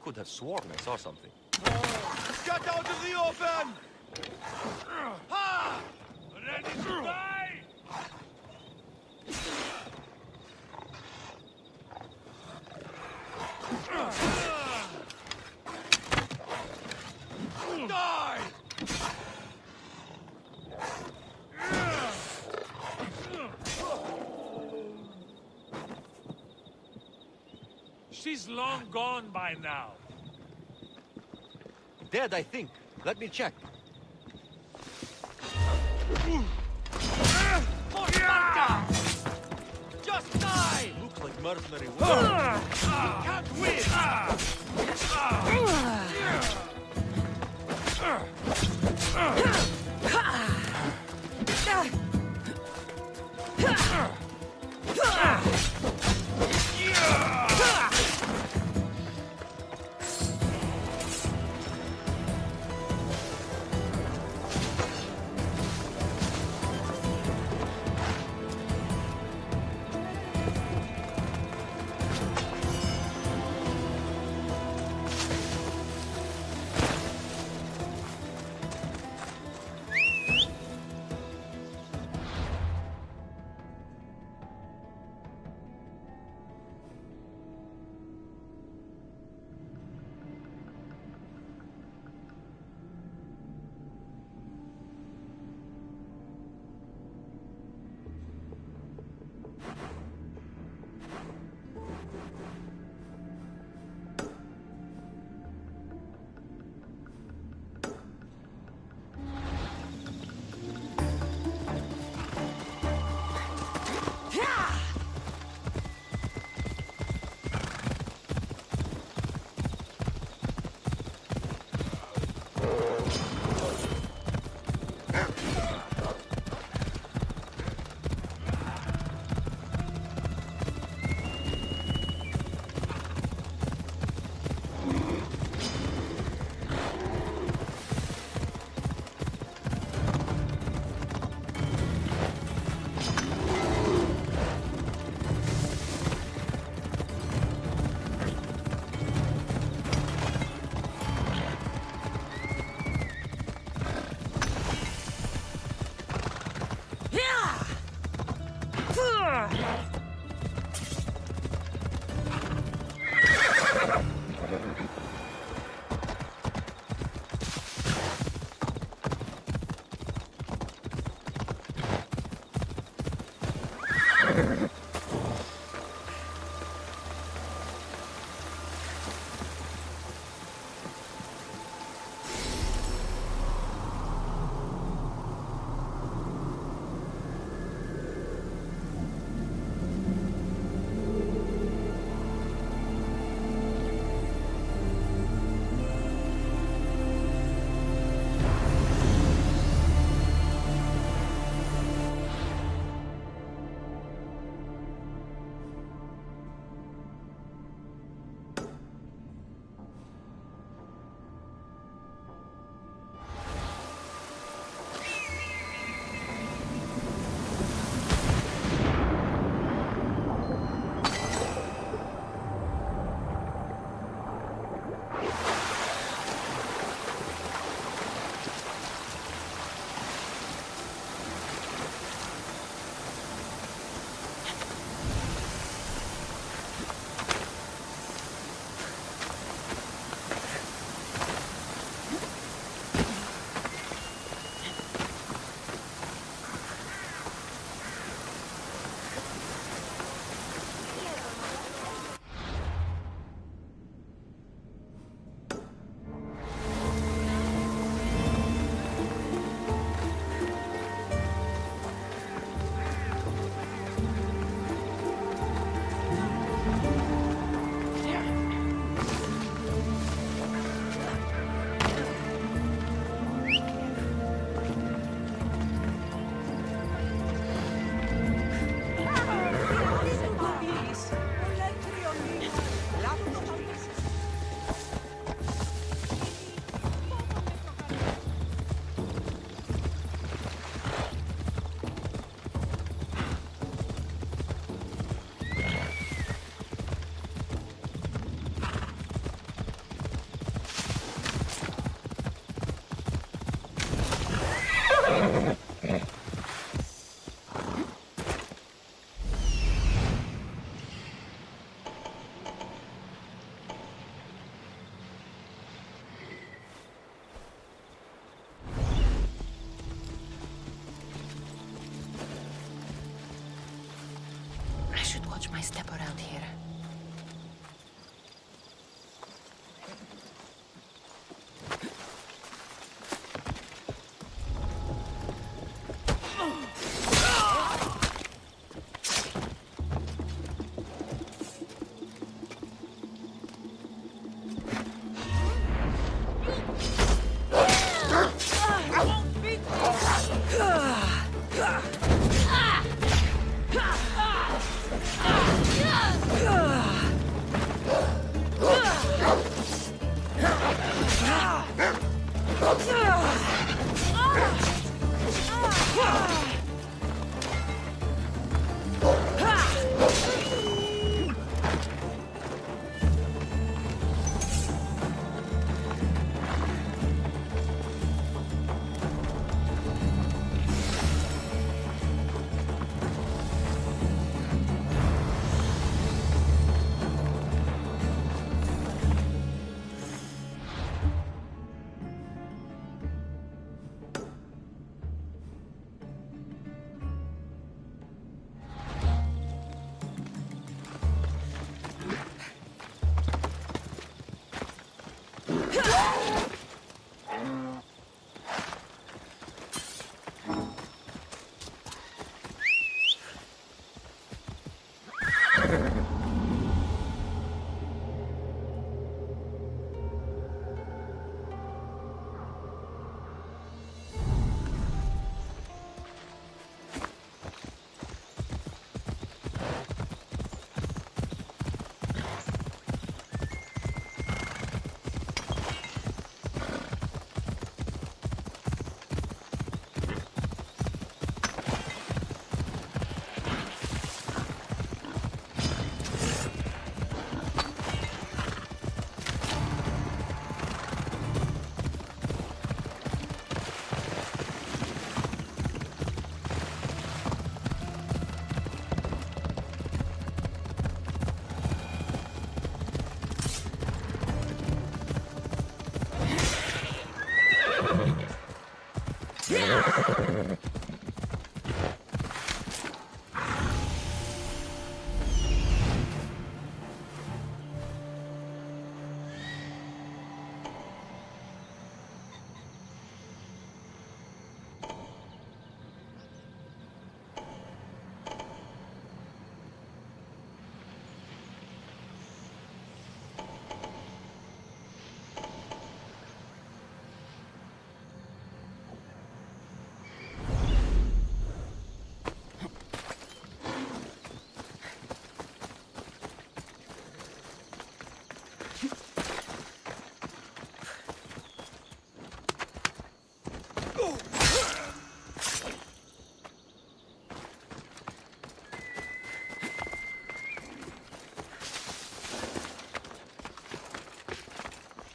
Speaker 5: could have sworn I saw something.
Speaker 12: Get out of the open! Ha! Ready to die? Die! She's long gone by now.
Speaker 5: Dead, I think. Let me check.
Speaker 12: Just die!
Speaker 5: Looks like mercenary women.
Speaker 12: You can't win!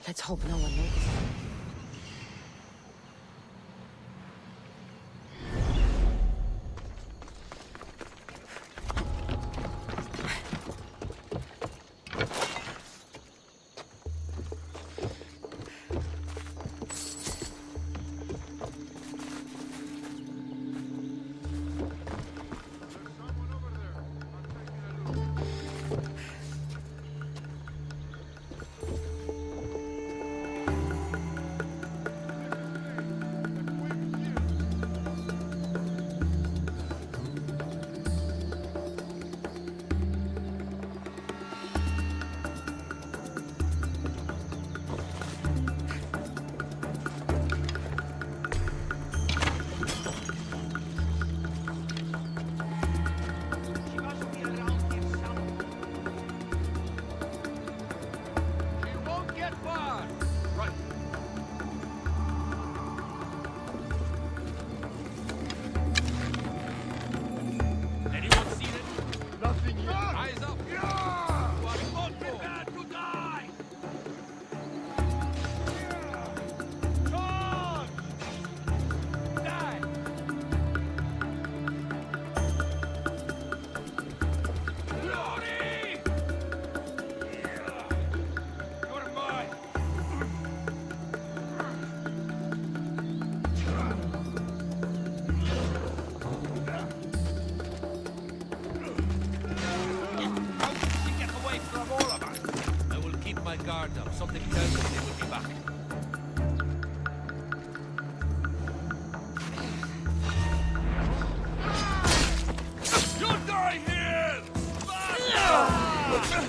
Speaker 3: Let's hope no one notices.
Speaker 14: Something tells me they will be back. You'll die here! How did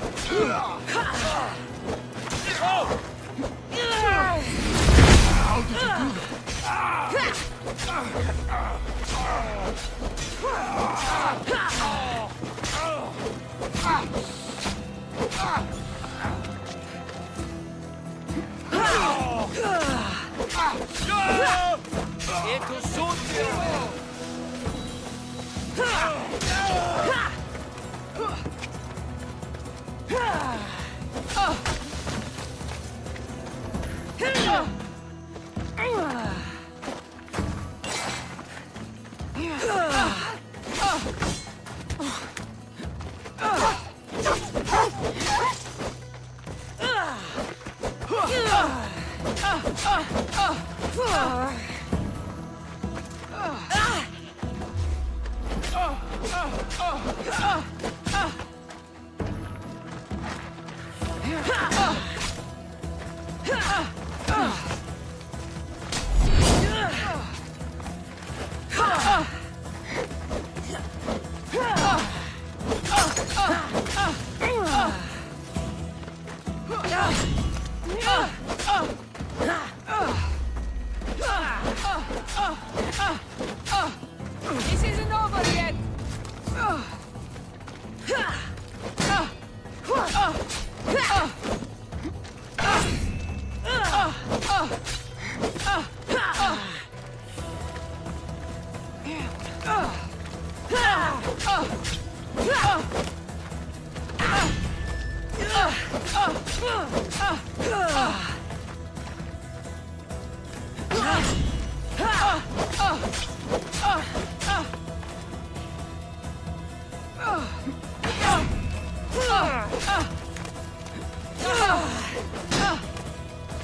Speaker 14: you do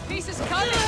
Speaker 3: Peace is coming!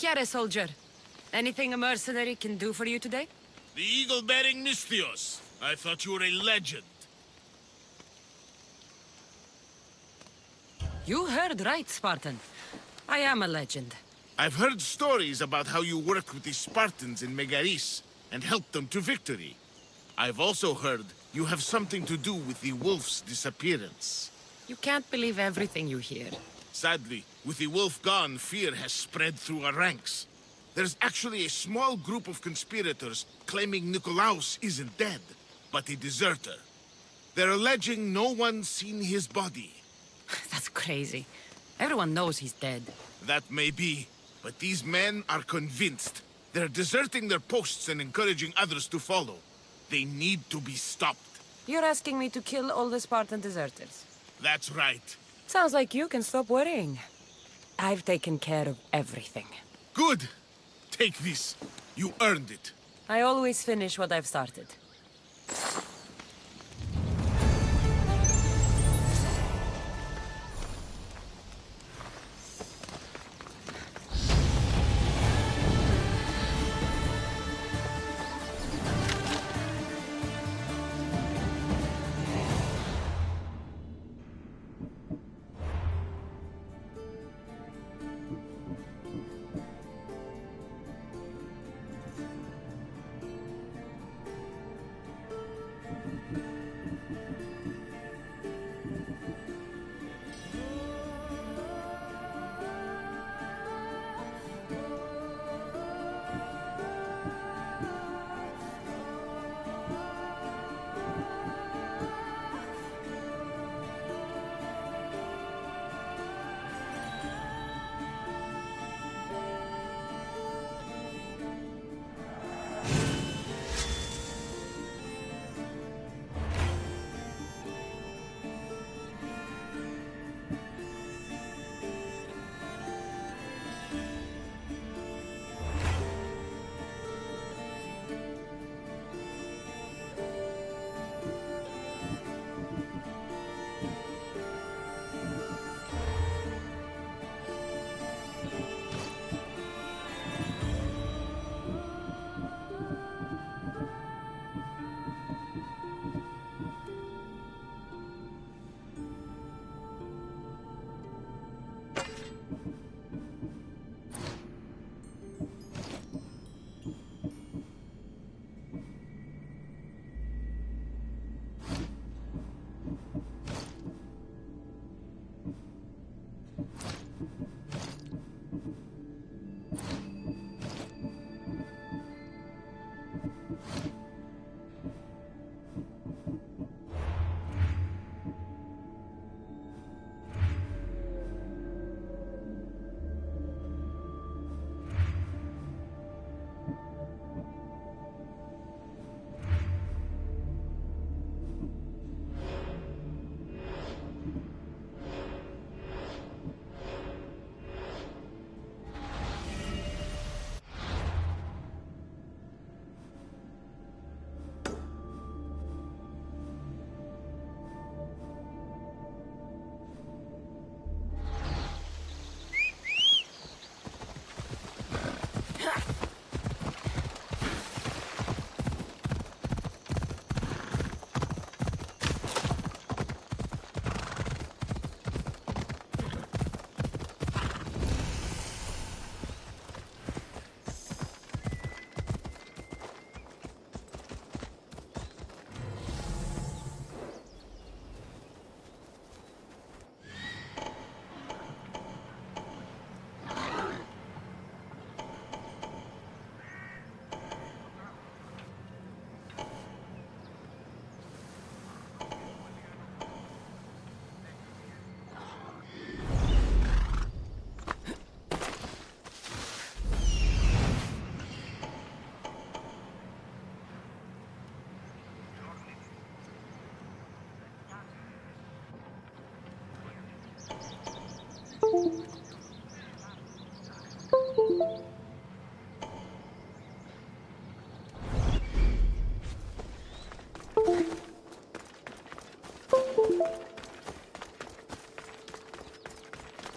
Speaker 3: Chiare, soldier. Anything a mercenary can do for you today?
Speaker 14: The eagle-bearing Misthios. I thought you were a legend.
Speaker 3: You heard right, Spartan. I am a legend.
Speaker 14: I've heard stories about how you worked with the Spartans in Megaris and helped them to victory. I've also heard you have something to do with the wolf's disappearance.
Speaker 3: You can't believe everything you hear.
Speaker 14: Sadly, with the wolf gone, fear has spread through our ranks. There's actually a small group of conspirators claiming Nikolaos isn't dead, but a deserter. They're alleging no one's seen his body.
Speaker 3: That's crazy. Everyone knows he's dead.
Speaker 14: That may be, but these men are convinced. They're deserting their posts and encouraging others to follow. They need to be stopped.
Speaker 3: You're asking me to kill all the Spartan deserters?
Speaker 14: That's right.
Speaker 3: Sounds like you can stop worrying. I've taken care of everything.
Speaker 14: Good. Take this. You earned it.
Speaker 3: I always finish what I've started.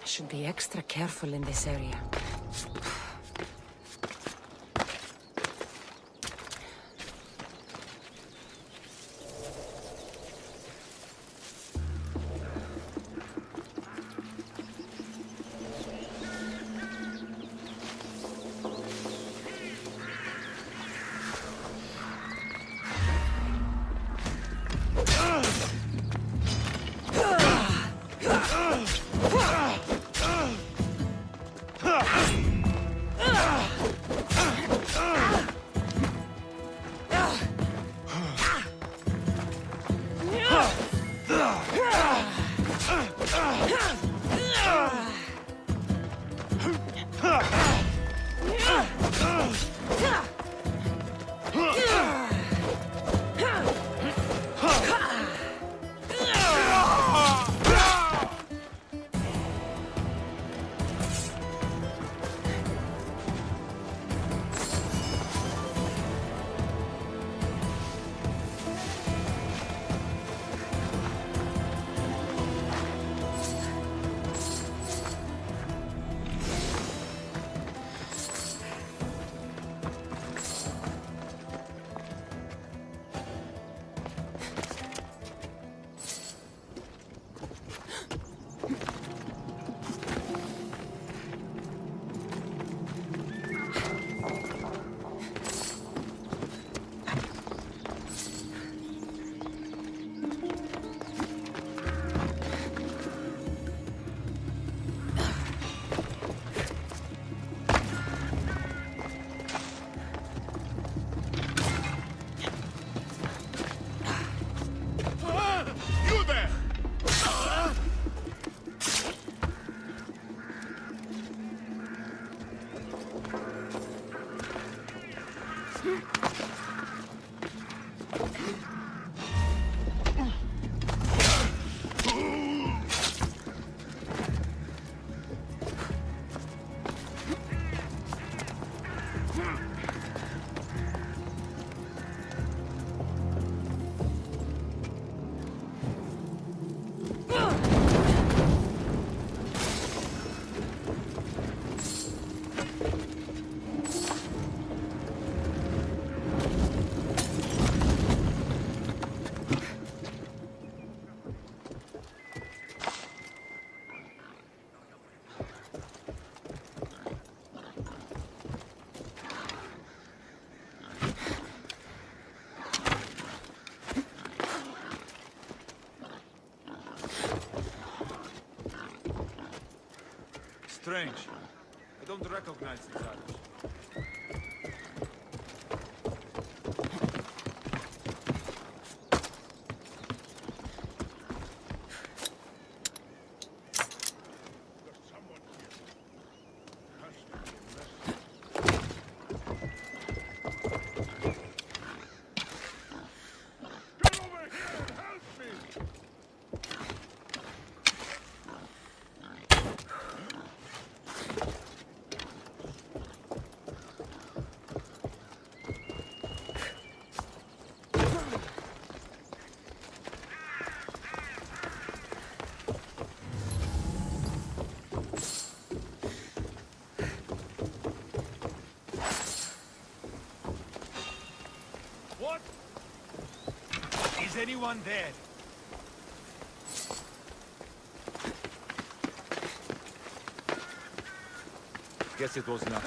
Speaker 3: I should be extra careful in this area.
Speaker 15: Huh! Strange. I don't recognize these items. What? Is anyone there? Guess it was not.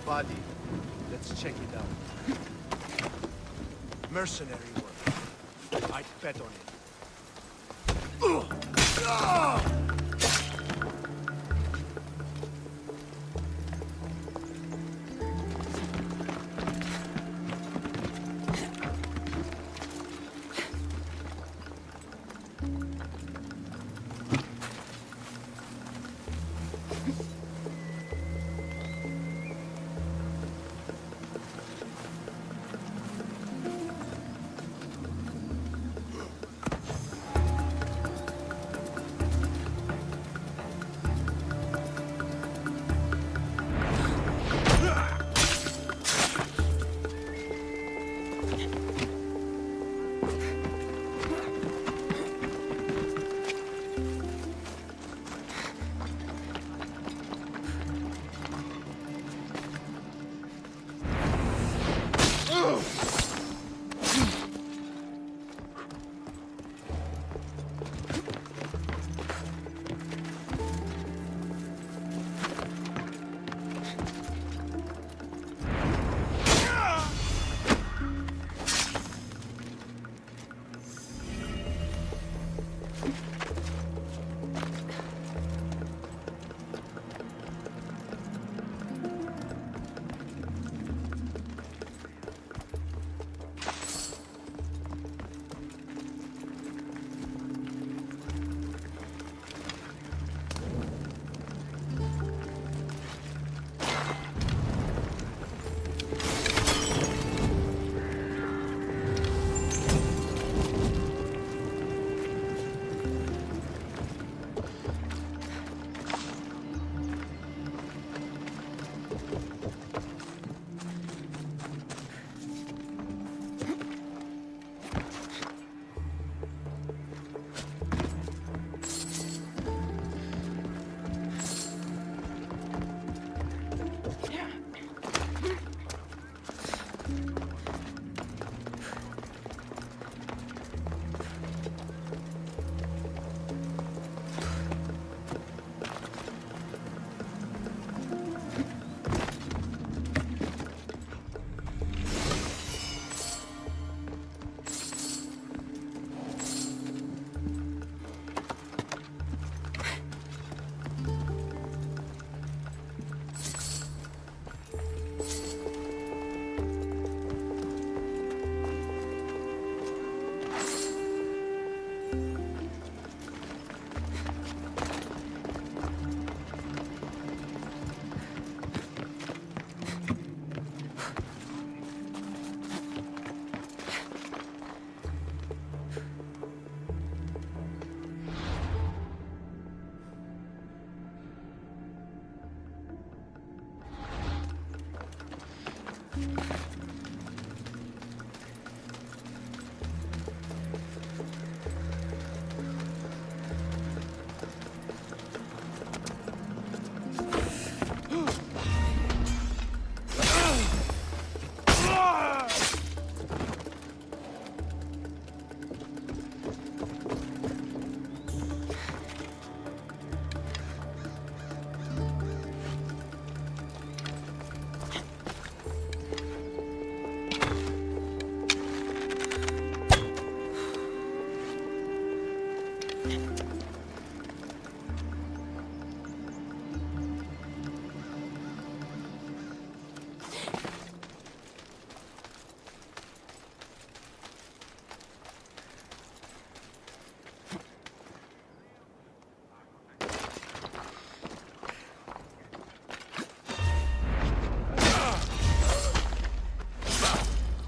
Speaker 16: Body. Let's check it out. Mercenary work. I'd bet on it.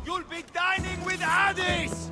Speaker 12: You'll be dining with Addies!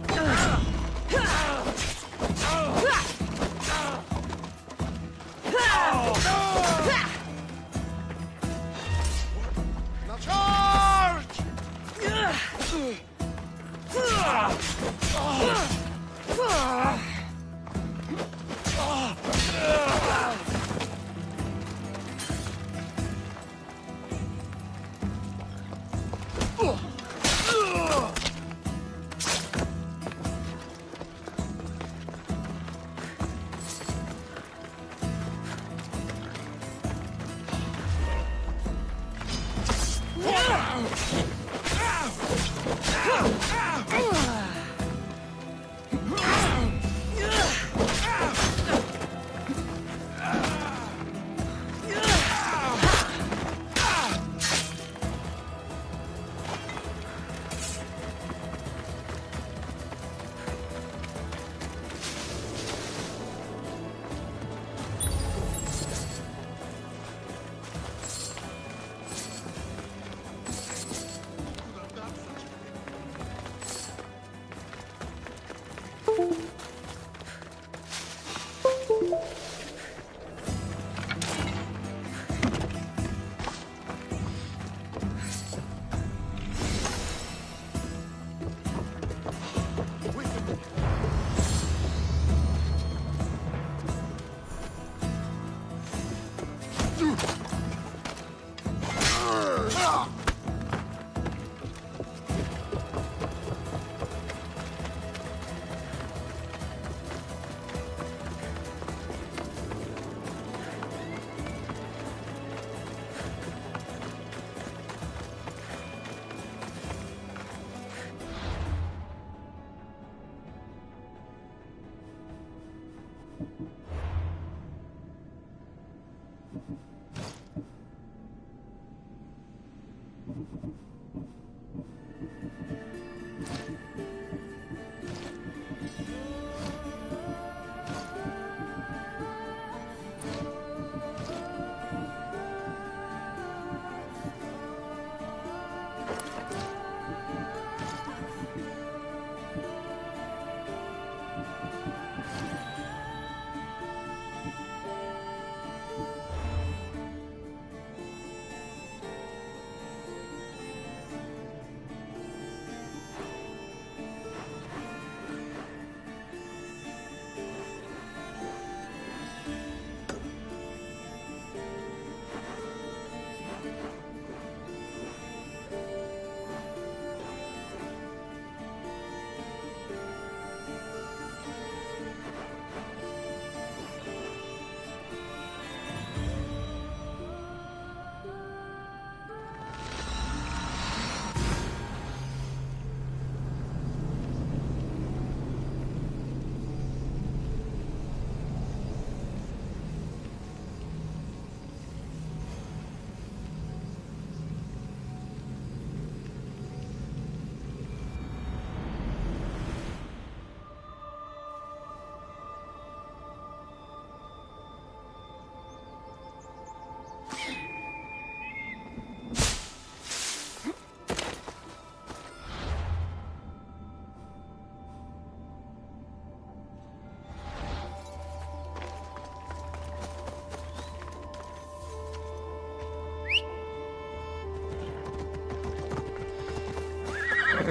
Speaker 3: To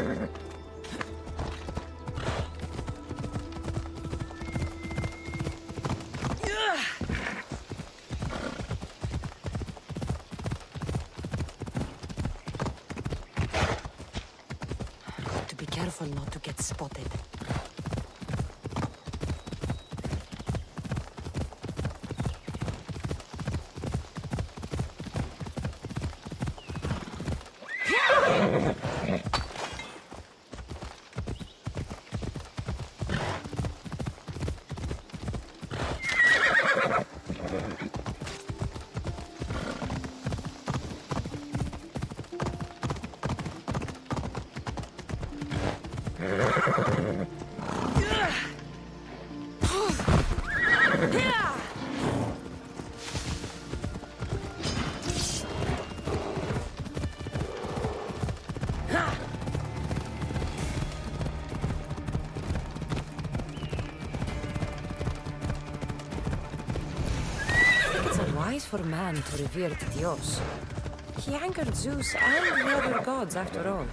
Speaker 3: be careful not to get spotted. Wise for man to revere the Dios. He angered Zeus and the other gods after all.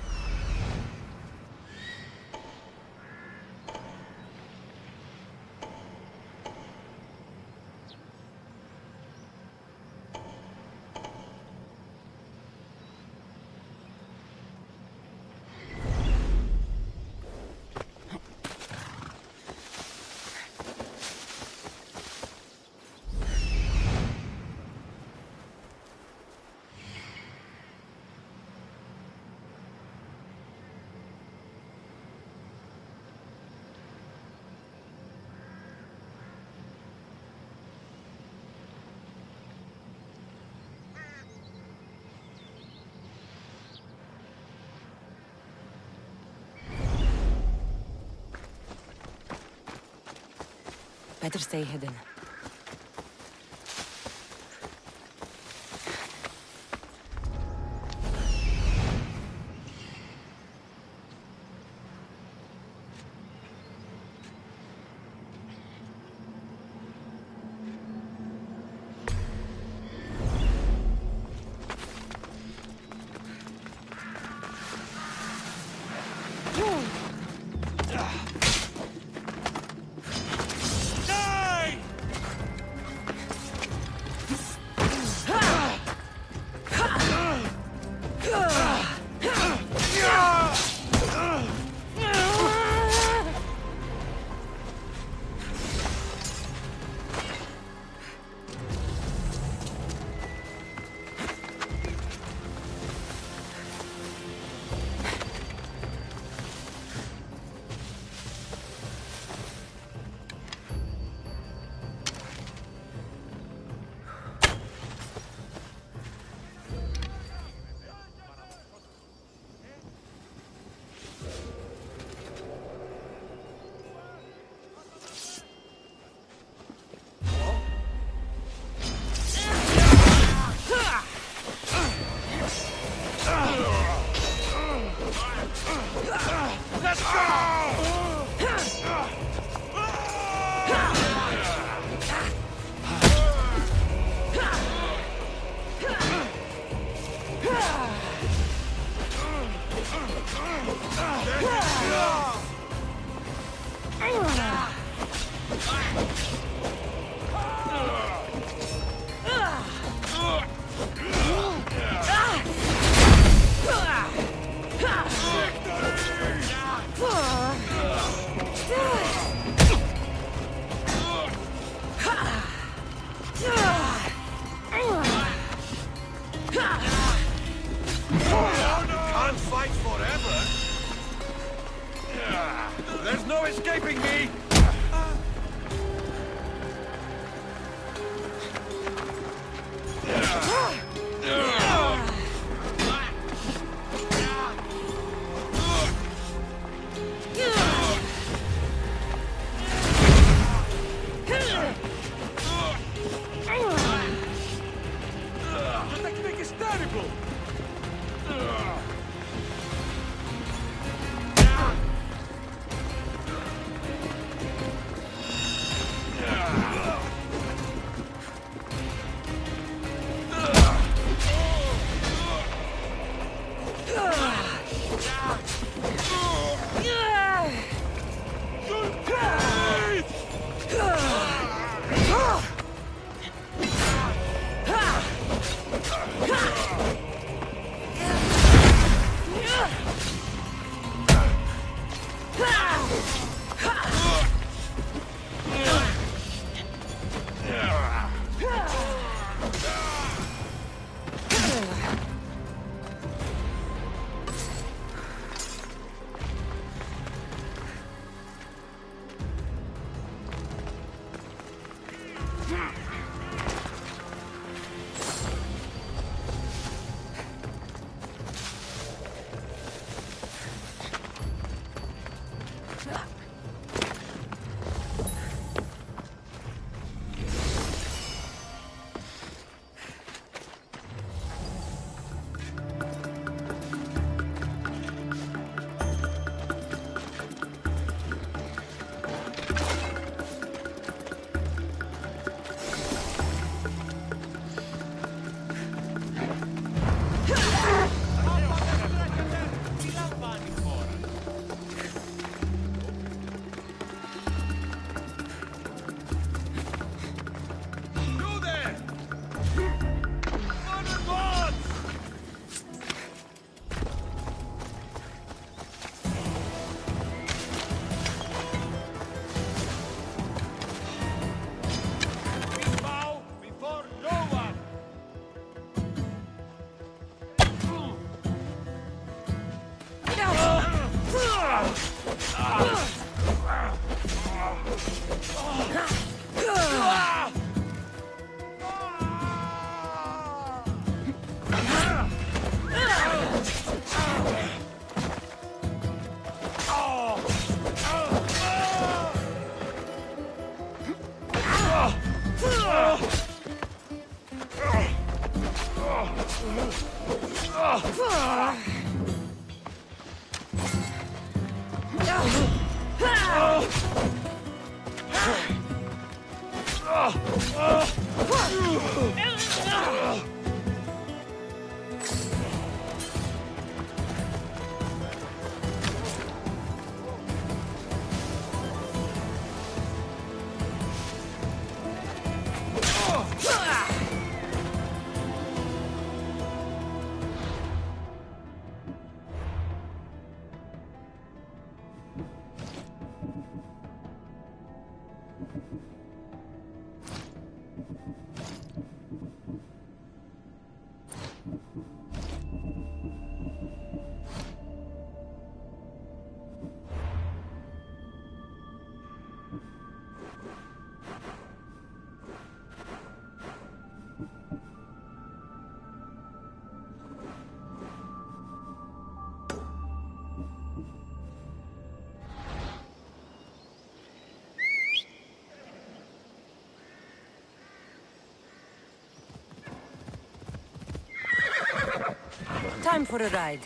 Speaker 3: Better stay hidden. Time for a ride.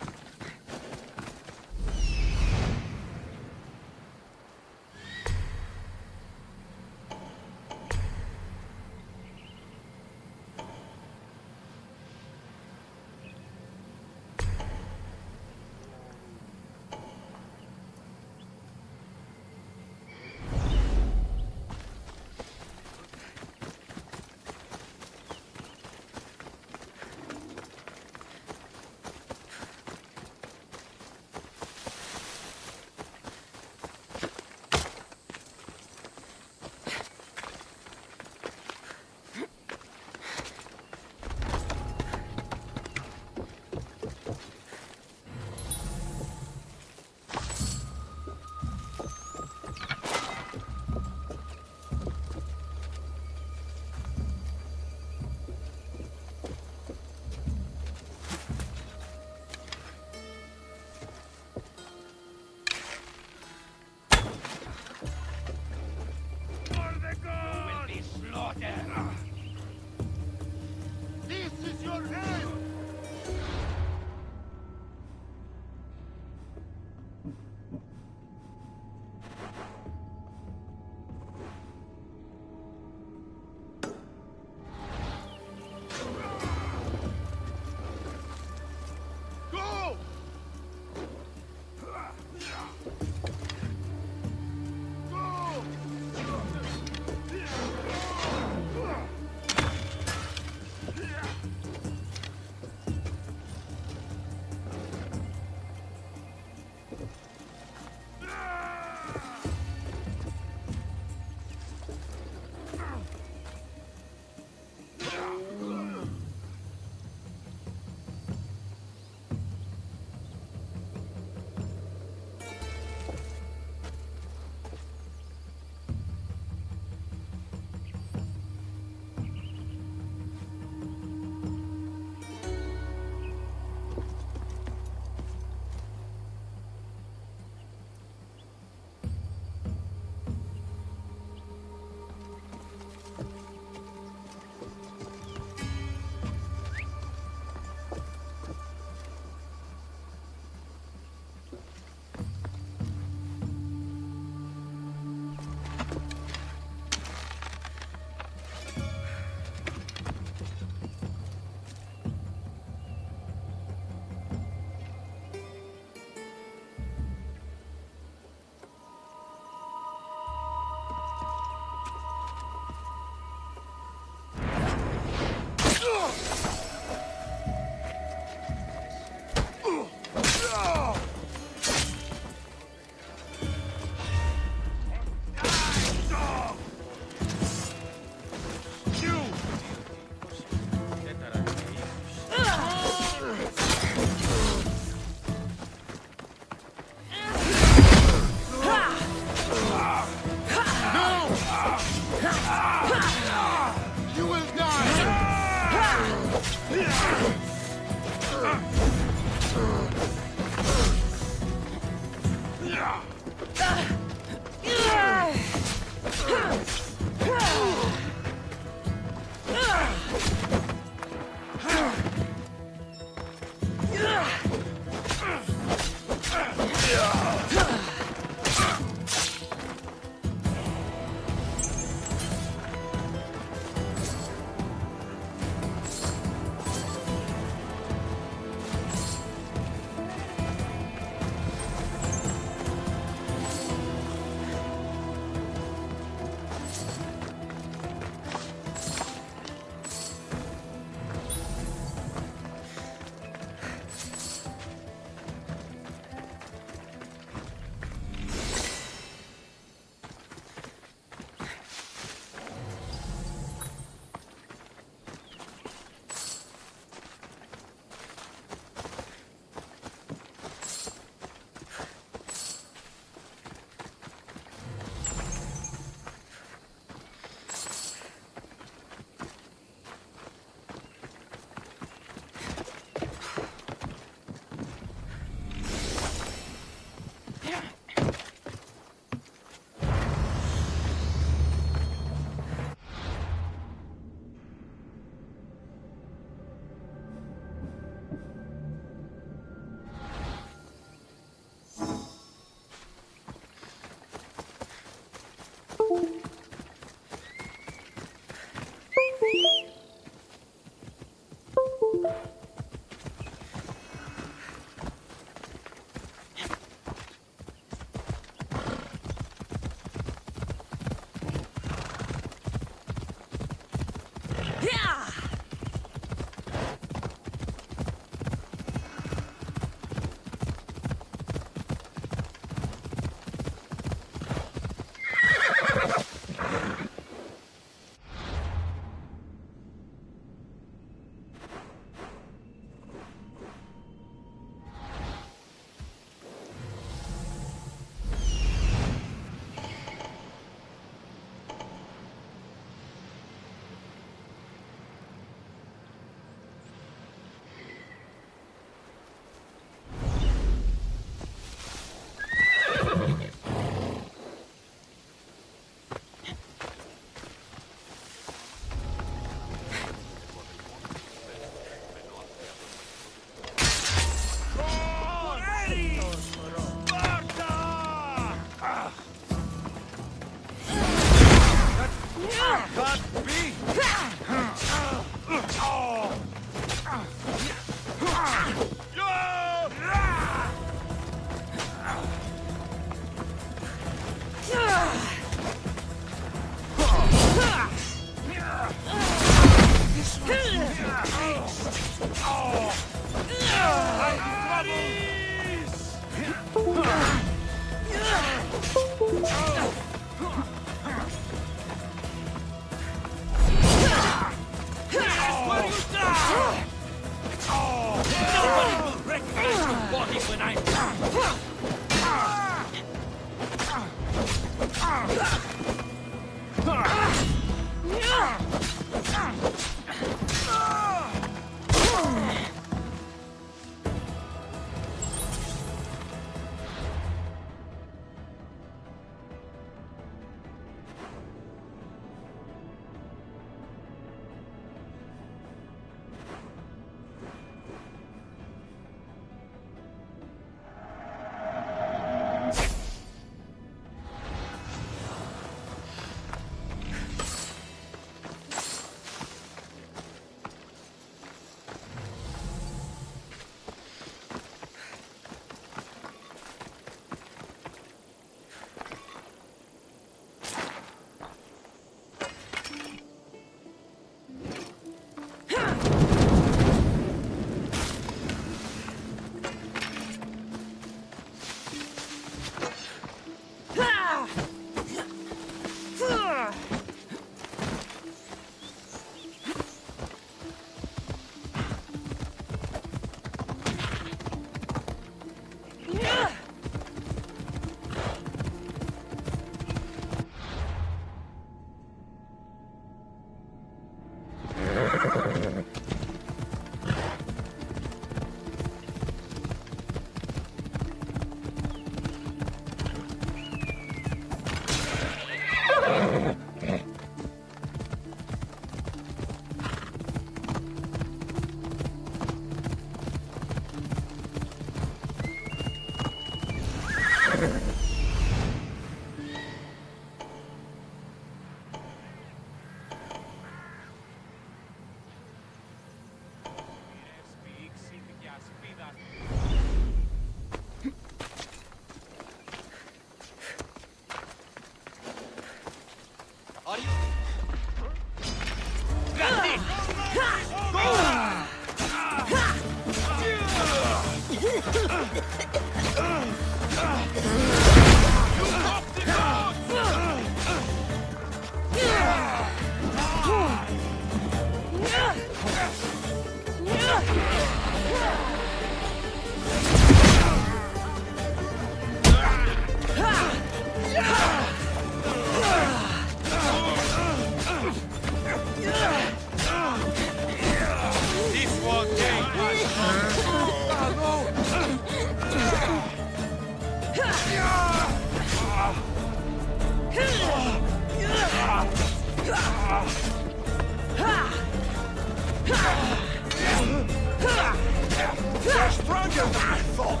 Speaker 16: You're stronger than I thought!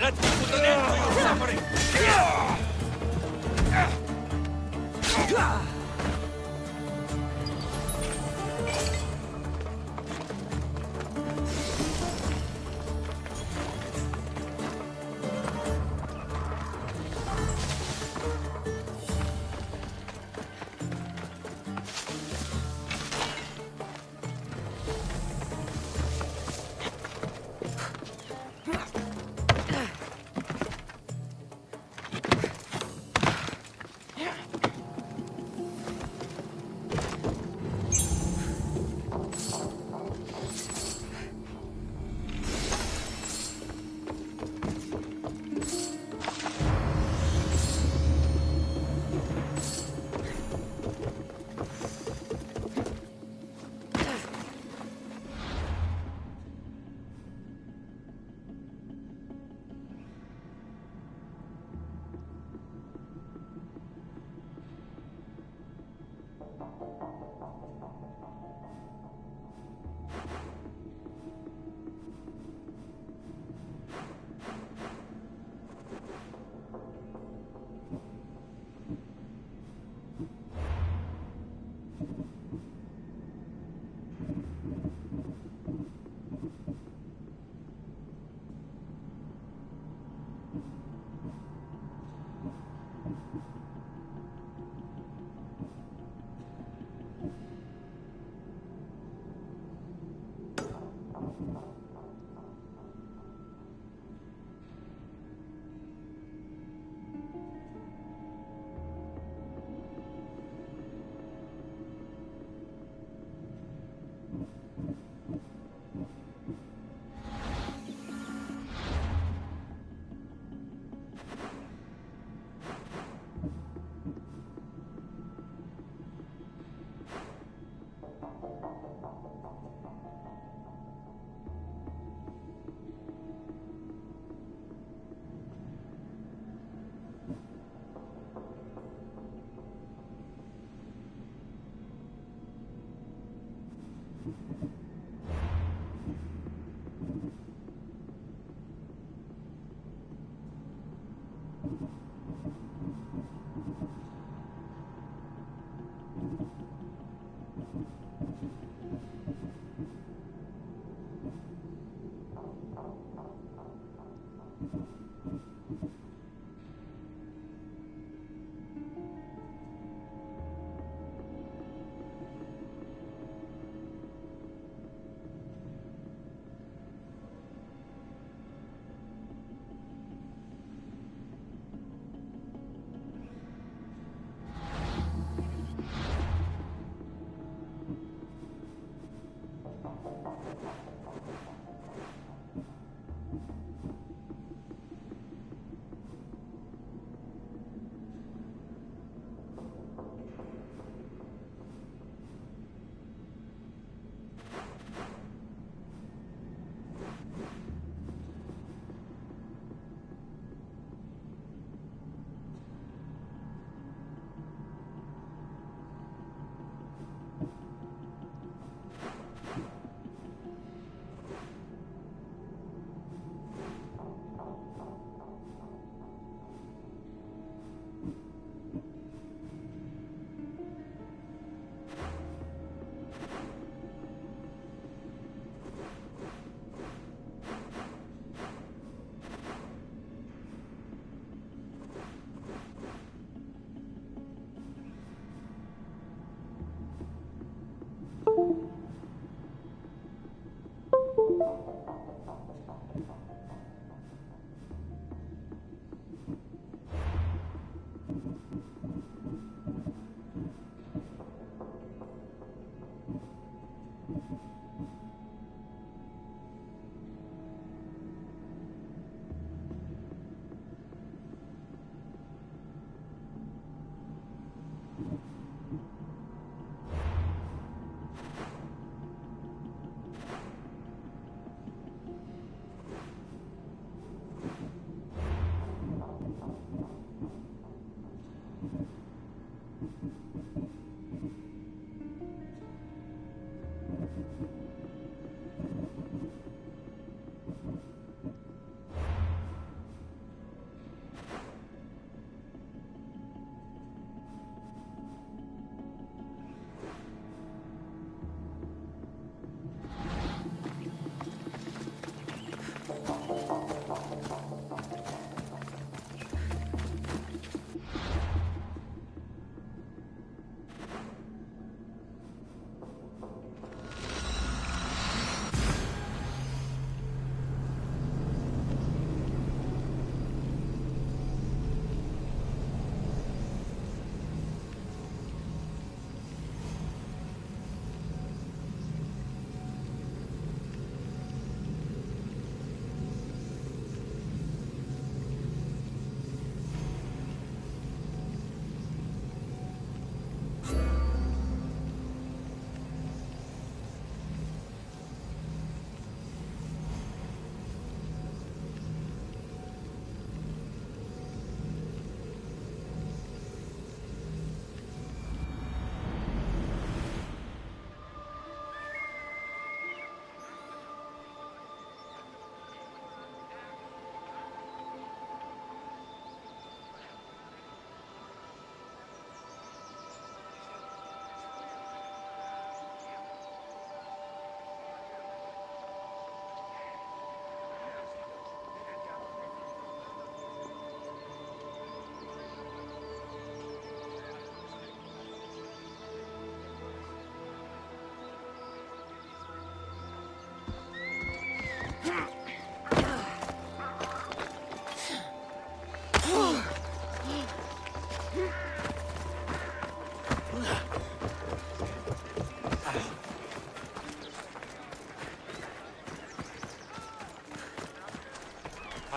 Speaker 12: Let me put an end to your suffering!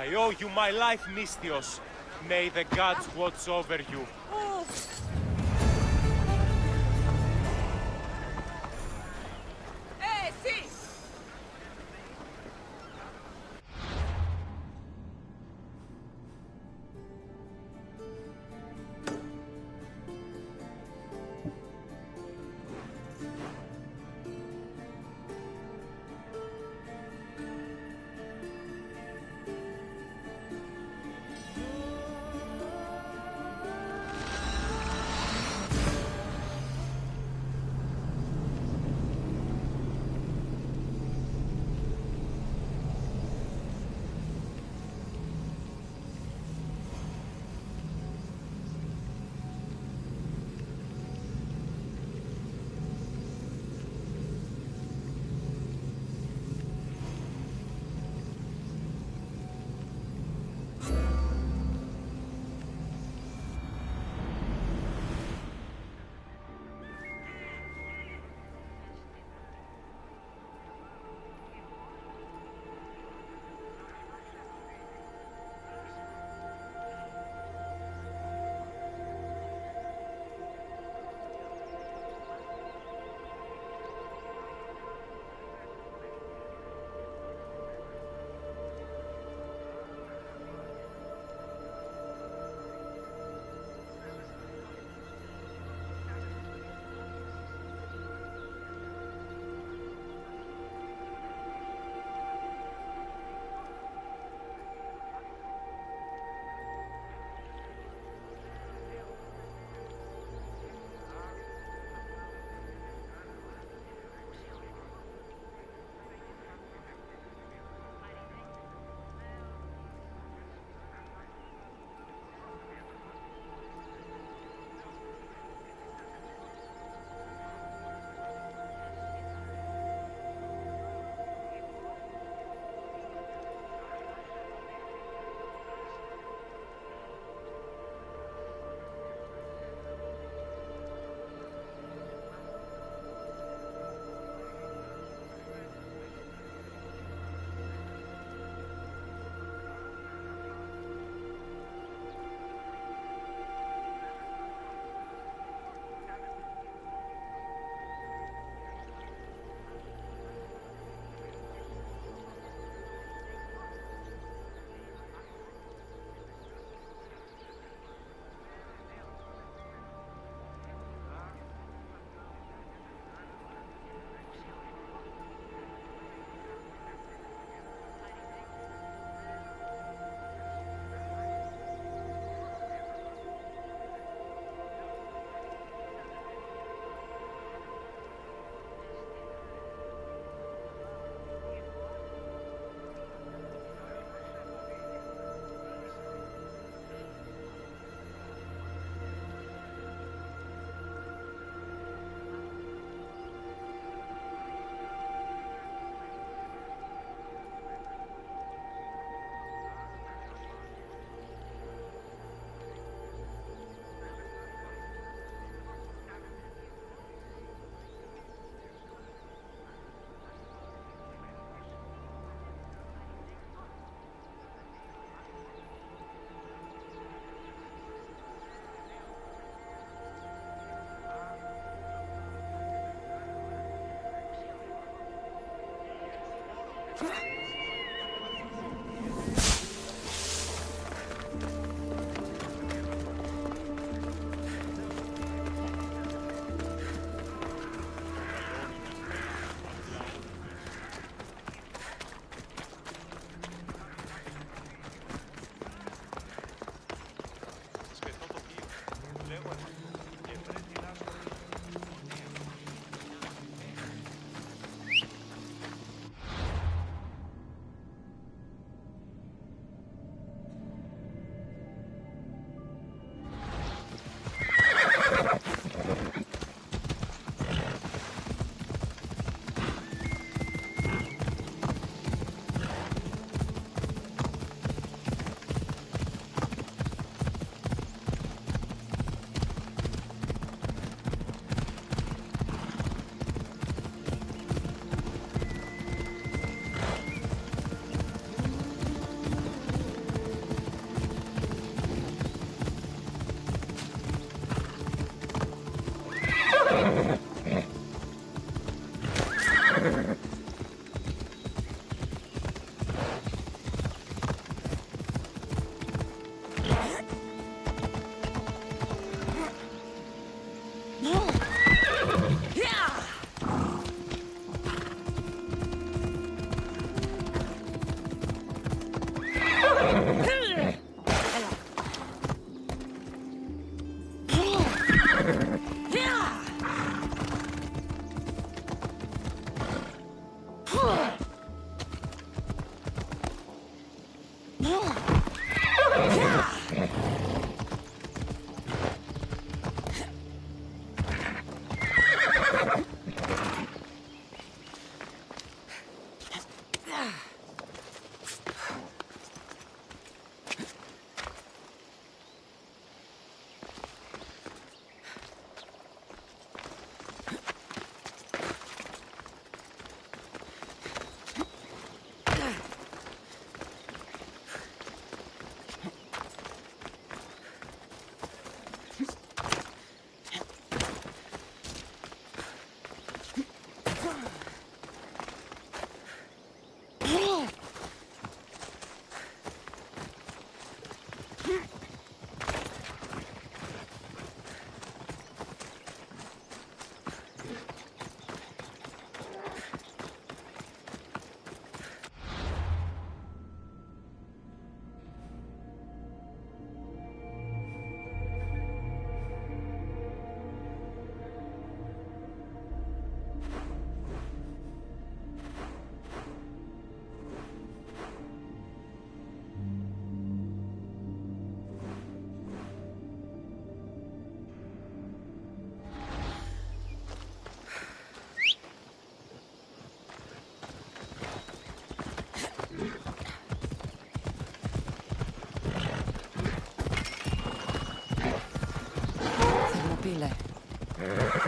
Speaker 5: I owe you my life, Mystios. May the gods watch over you.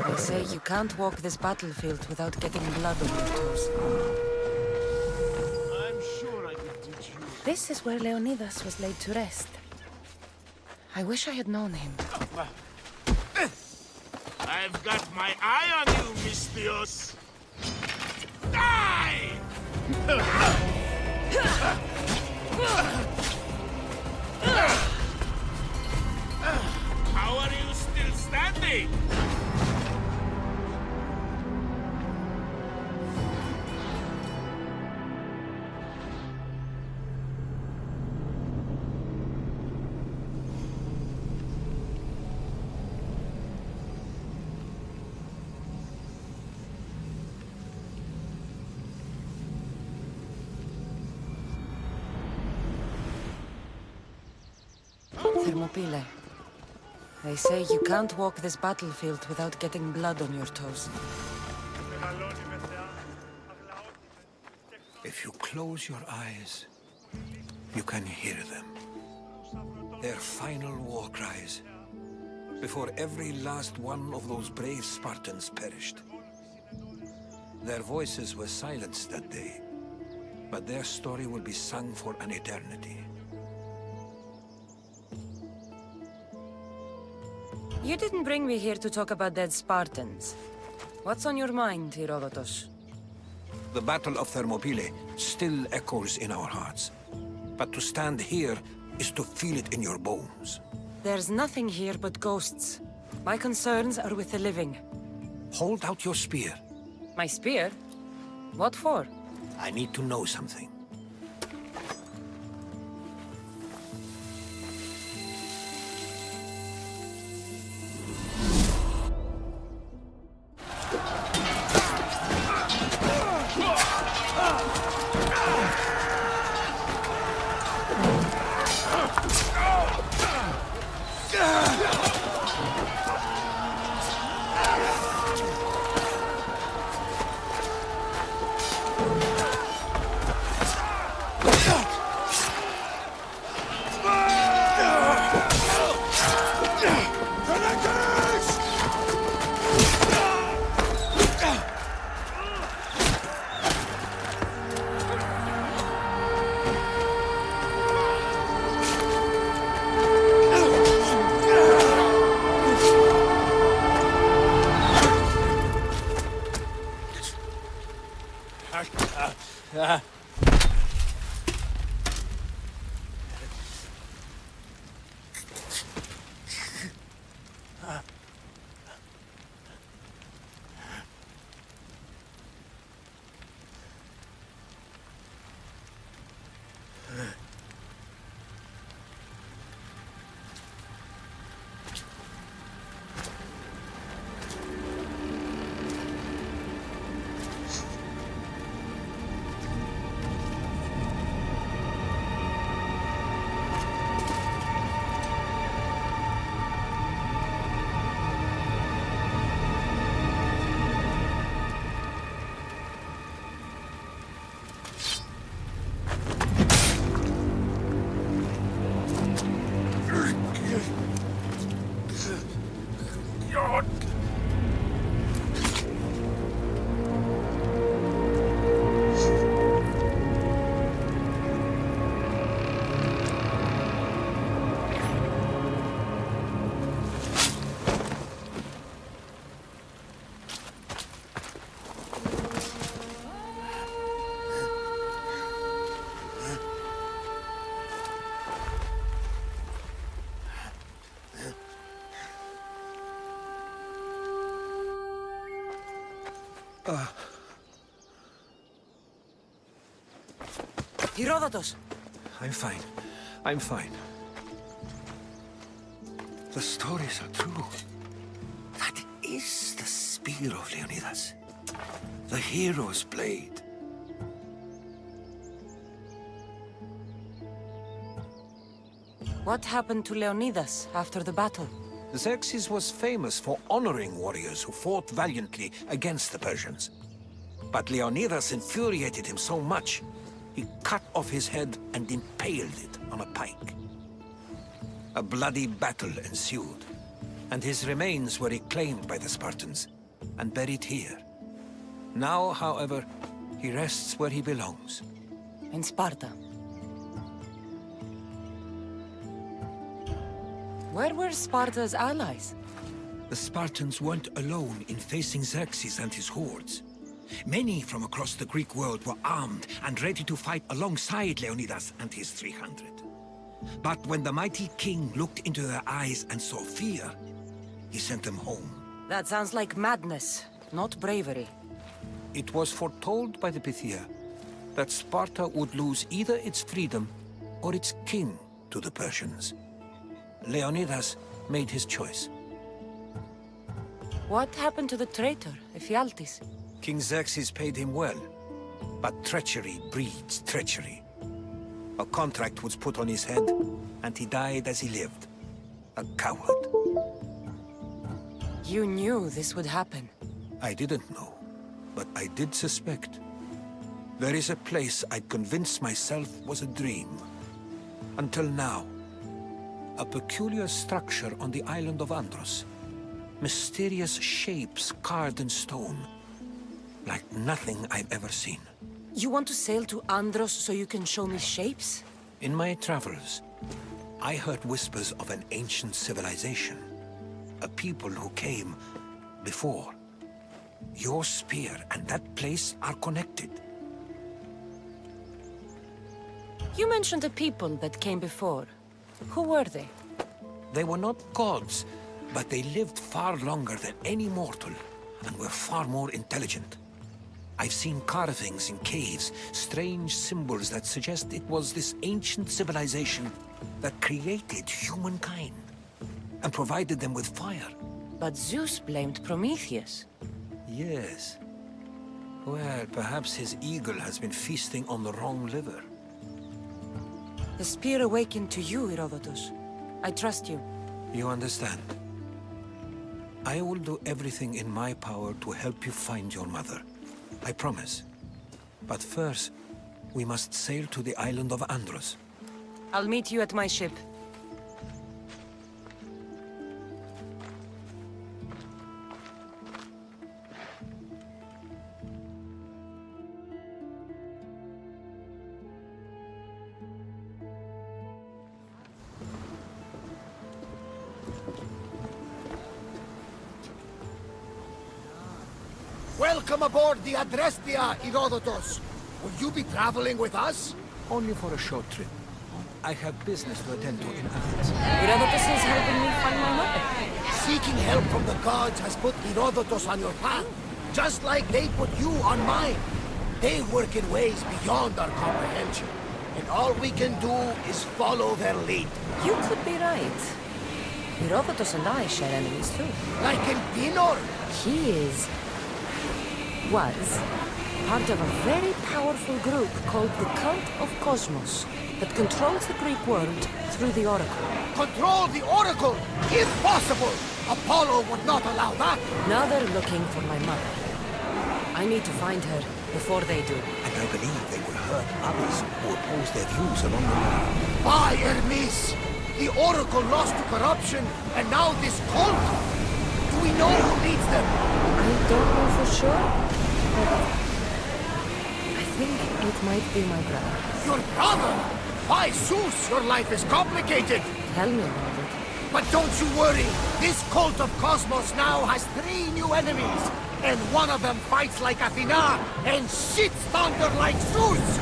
Speaker 3: They say you can't walk this battlefield without getting blood on your toes.
Speaker 14: I'm sure I could teach you.
Speaker 3: This is where Leonidas was laid to rest. I wish I had known him.
Speaker 14: I've got my eye on you, Mistios. Die! How are you still standing?
Speaker 3: Thermopylae. They say you can't walk this battlefield without getting blood on your toes.
Speaker 4: If you close your eyes, you can hear them. Their final war cries, before every last one of those brave Spartans perished. Their voices were silenced that day, but their story will be sung for an eternity.
Speaker 3: You didn't bring me here to talk about dead Spartans. What's on your mind, Herodotus?
Speaker 4: The Battle of Thermopylae still echoes in our hearts. But to stand here is to feel it in your bones.
Speaker 3: There's nothing here but ghosts. My concerns are with the living.
Speaker 4: Hold out your spear.
Speaker 3: My spear? What for?
Speaker 4: I need to know something.
Speaker 3: Herodotus!
Speaker 4: I'm fine. I'm fine. The stories are true. That is the spear of Leonidas. The hero's blade.
Speaker 3: What happened to Leonidas after the battle?
Speaker 4: Xerxes was famous for honoring warriors who fought valiantly against the Persians. But Leonidas infuriated him so much, he cut off his head and impaled it on a pike. A bloody battle ensued, and his remains were reclaimed by the Spartans and buried here. Now, however, he rests where he belongs.
Speaker 3: In Sparta. Where were Sparta's allies?
Speaker 4: The Spartans weren't alone in facing Xerxes and his hordes. Many from across the Greek world were armed and ready to fight alongside Leonidas and his 300. But when the mighty king looked into their eyes and saw fear, he sent them home.
Speaker 3: That sounds like madness, not bravery.
Speaker 4: It was foretold by the Pythia that Sparta would lose either its freedom or its king to the Persians. Leonidas made his choice.
Speaker 3: What happened to the traitor, Ephialtes?
Speaker 4: King Xerxes paid him well, but treachery breeds treachery. A contract was put on his head, and he died as he lived. A coward.
Speaker 3: You knew this would happen.
Speaker 4: I didn't know, but I did suspect. There is a place I'd convinced myself was a dream. Until now. A peculiar structure on the island of Andros. Mysterious shapes carved in stone. Like nothing I've ever seen.
Speaker 3: You want to sail to Andros so you can show me shapes?
Speaker 4: In my travels, I heard whispers of an ancient civilization. A people who came before. Your spear and that place are connected.
Speaker 3: You mentioned the people that came before. Who were they?
Speaker 4: They were not gods, but they lived far longer than any mortal, and were far more intelligent. I've seen carvings in caves, strange symbols that suggest it was this ancient civilization that created humankind, and provided them with fire.
Speaker 3: But Zeus blamed Prometheus.
Speaker 4: Yes. Well, perhaps his eagle has been feasting on the wrong liver.
Speaker 3: The spear awakened to you, Herodotus. I trust you.
Speaker 4: You understand? I will do everything in my power to help you find your mother. I promise. But first, we must sail to the island of Andros.
Speaker 3: I'll meet you at my ship.
Speaker 16: Welcome aboard the Adrestia, Herodotus. Will you be traveling with us?
Speaker 4: Only for a short trip. I have business to attend to in Athens.
Speaker 3: Herodotus is helping me find my mother.
Speaker 16: Seeking help from the gods has put Herodotus on your path, just like they put you on mine. They work in ways beyond our comprehension, and all we can do is follow their lead.
Speaker 3: You could be right. Herodotus and I share enemies too.
Speaker 16: Like Elpinor?
Speaker 3: He was part of a very powerful group called the Cult of Cosmos that controls the Greek world through the Oracle.
Speaker 16: Control the Oracle? Impossible! Apollo would not allow that!
Speaker 3: Now they're looking for my mother. I need to find her before they do.
Speaker 4: And I believe they will hurt others who oppose their views along the way.
Speaker 16: By Hermes! The Oracle lost to corruption, and now this cult? Do we know who leads them?
Speaker 3: I don't know for sure, but I think it might be my brother.
Speaker 16: Your brother? By Zeus, your life is complicated!
Speaker 3: Tell me about it.
Speaker 16: But don't you worry, this cult of Cosmos now has 3 new enemies, and one of them fights like Athena and shits thunder like Zeus!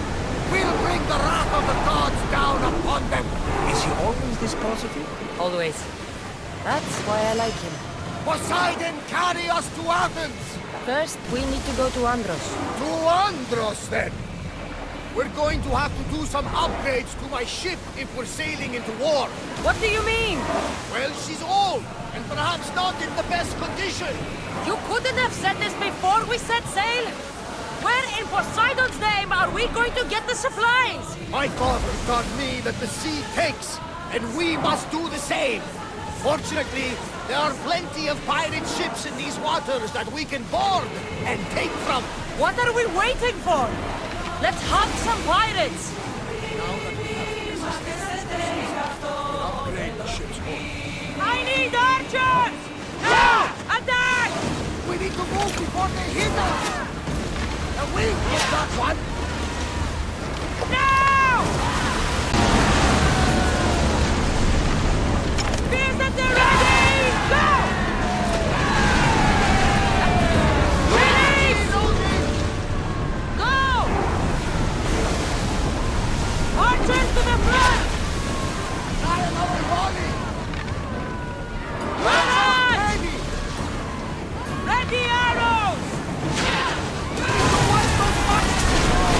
Speaker 16: We'll bring the wrath of the gods down upon them!
Speaker 4: Is he always this positive?
Speaker 3: Always. That's why I like him.
Speaker 16: Poseidon, carry us to Athens!
Speaker 3: First, we need to go to Andros.
Speaker 16: To Andros, then! We're going to have to do some upgrades to my ship if we're sailing into war.
Speaker 3: What do you mean?
Speaker 16: Well, she's old, and perhaps not in the best condition.
Speaker 3: You couldn't have said this before we set sail? Where in Poseidon's name are we going to get the supplies?
Speaker 16: My father taught me that the sea takes, and we must do the same. Fortunately, there are plenty of pirate ships in these waters that we can board and take from.
Speaker 3: What are we waiting for? Let's hunt some pirates!
Speaker 16: Upgrade the ship's hull.
Speaker 3: I need archers! Now! Attack!
Speaker 16: We need to move before they hit us! And we will got one!
Speaker 3: Now! Spears at the ready! Go! Release! Go! Archers to the front!
Speaker 16: Not another volley!
Speaker 3: Run! Ready arrows!
Speaker 16: We need to wipe those monsters!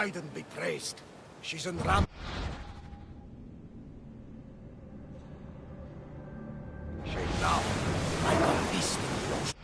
Speaker 16: Poseidon be praised. She's in Ram. She now, like a feasting roast.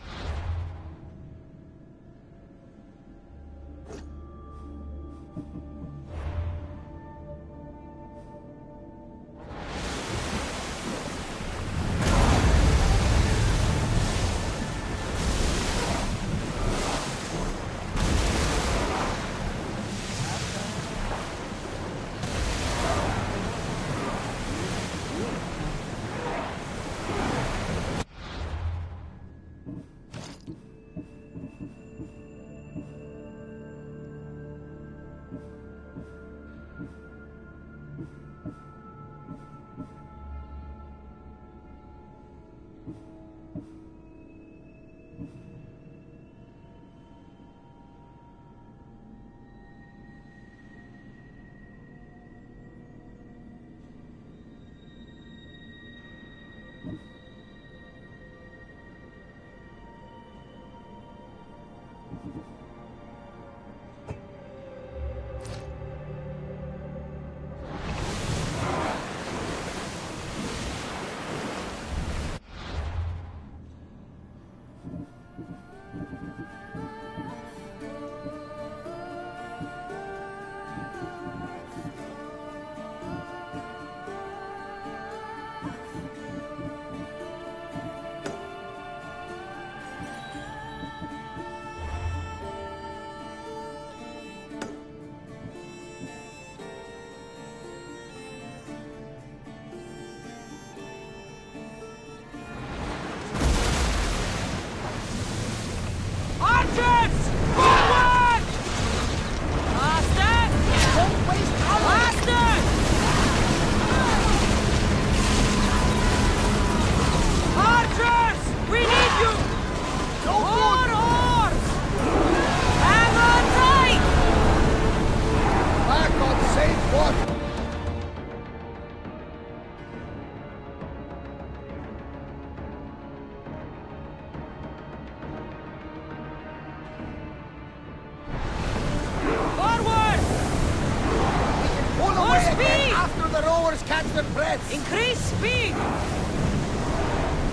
Speaker 3: Increase speed!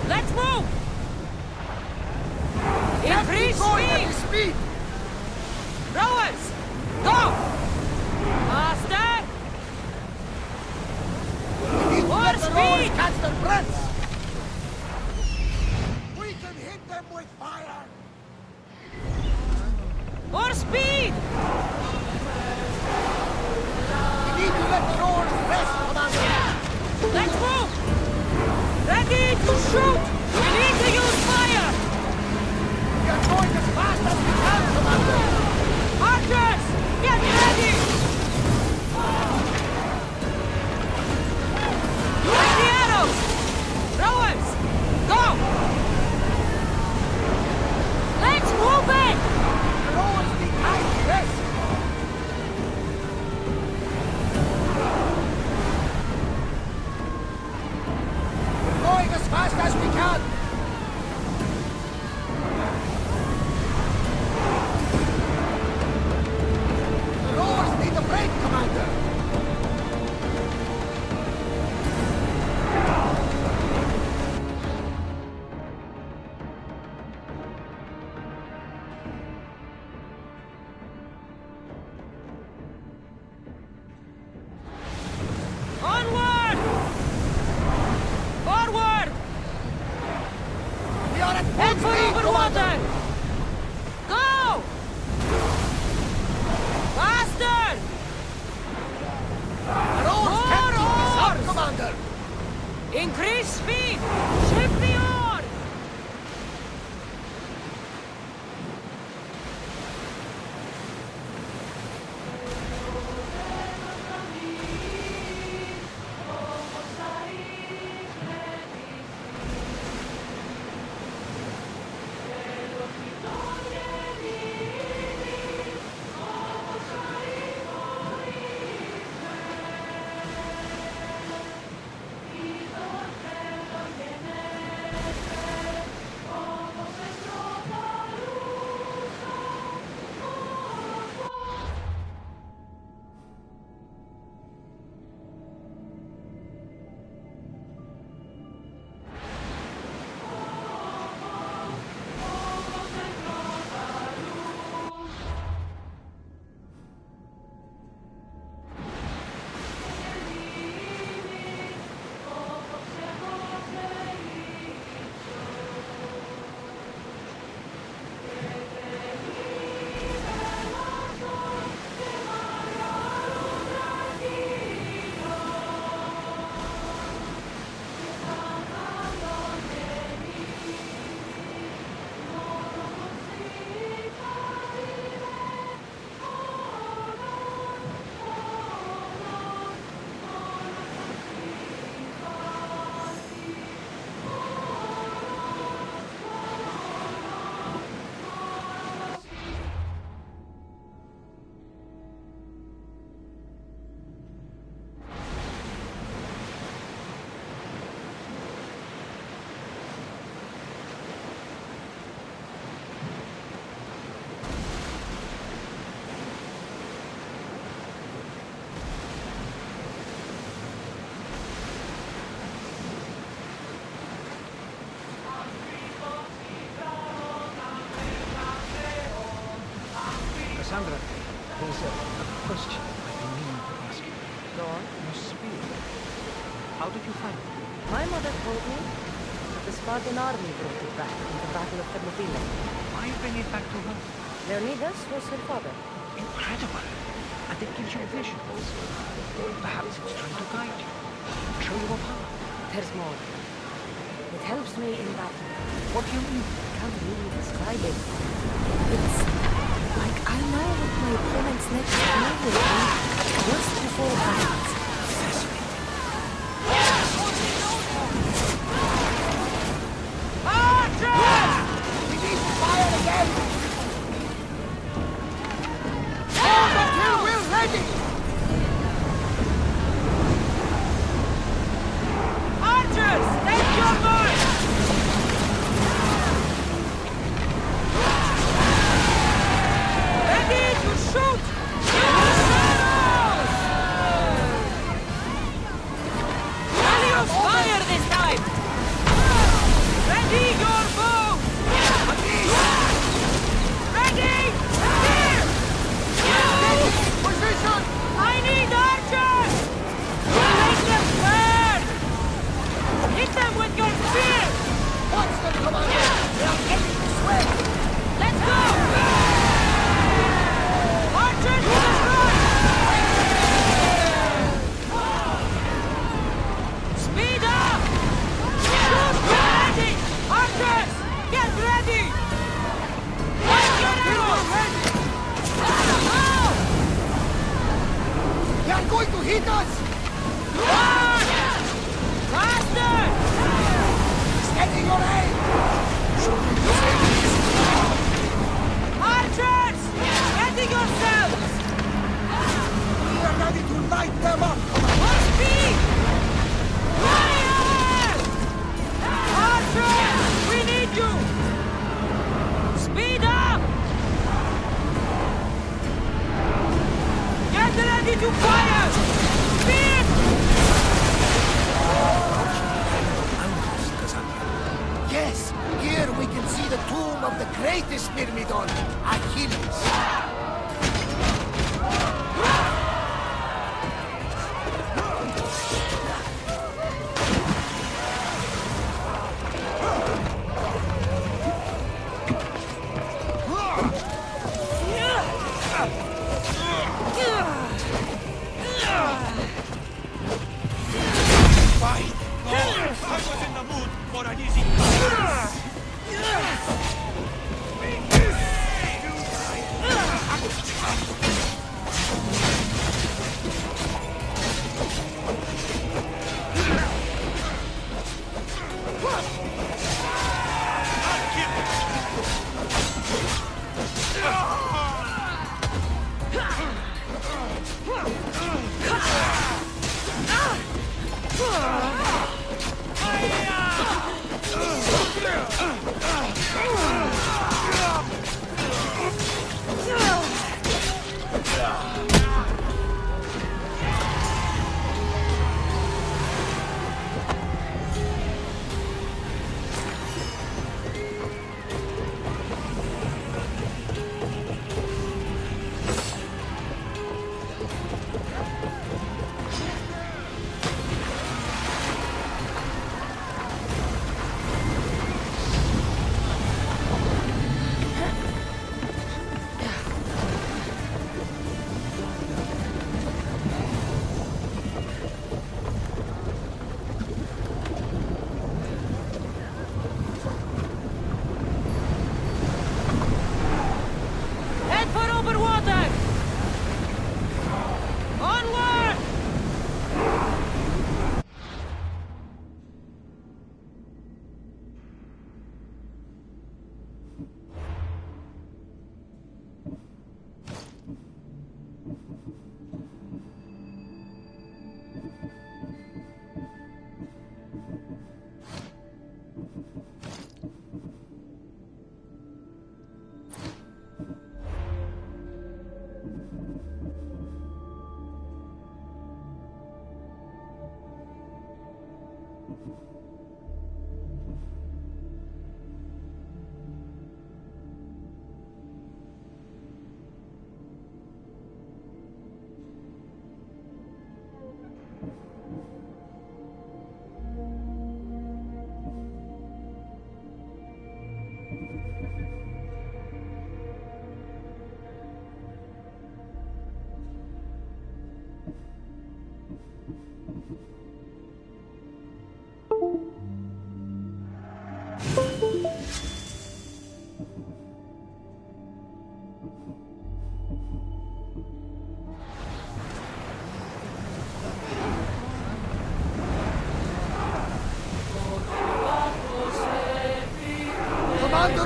Speaker 3: Let's move! Increase speed! Rowers! Go! Faster! More speed!
Speaker 16: Catch their breaths! We can hit them with fire!
Speaker 3: More speed!
Speaker 16: We need to let the rowers rest, Commander!
Speaker 3: Let's move! Ready to shoot! We need to use fire!
Speaker 16: We are going as fast as we can, Commander!
Speaker 3: Archers! Get ready! Go on.
Speaker 17: You speak. How did you find it?
Speaker 3: My mother told me that the Spartan army brought it back from the Battle of Thermopylae.
Speaker 17: Why bring it back to her?
Speaker 3: Leonidas was her father.
Speaker 17: Incredible. And it gives you visions. Perhaps it's trying to guide you. Show you a path.
Speaker 3: There's more. It helps me in battle.
Speaker 17: What do you mean?
Speaker 3: I can't really describe it. It's like I know what my opponent's next move will be just before it happens.
Speaker 16: We need fire again! Hold until we're ready!
Speaker 7: Archers, take your mark! Ready to shoot! Helios fire this time! Ready your bow! Ready! Here!
Speaker 16: Position!
Speaker 7: I need archers! Make them burn! Hit them with your spear!
Speaker 16: Watch them, Commander! They are getting this way!
Speaker 7: Let's go! Archers to the front! Speed up! Shoot! Get ready! Archers! Get ready! Point your arrows!
Speaker 16: They are going to hit us!
Speaker 7: Run! Faster!
Speaker 16: Steady your aim!
Speaker 7: Archers! Ready yourselves!
Speaker 16: We are ready to light them up!
Speaker 7: More speed! Fire! Archers! We need you! Speed up! Get ready to fire! Speed!
Speaker 16: Cassandra. Yes! Here we can see the tomb of the greatest Myrmidon, Achilles.
Speaker 12: Fight! I was in the mood for an easy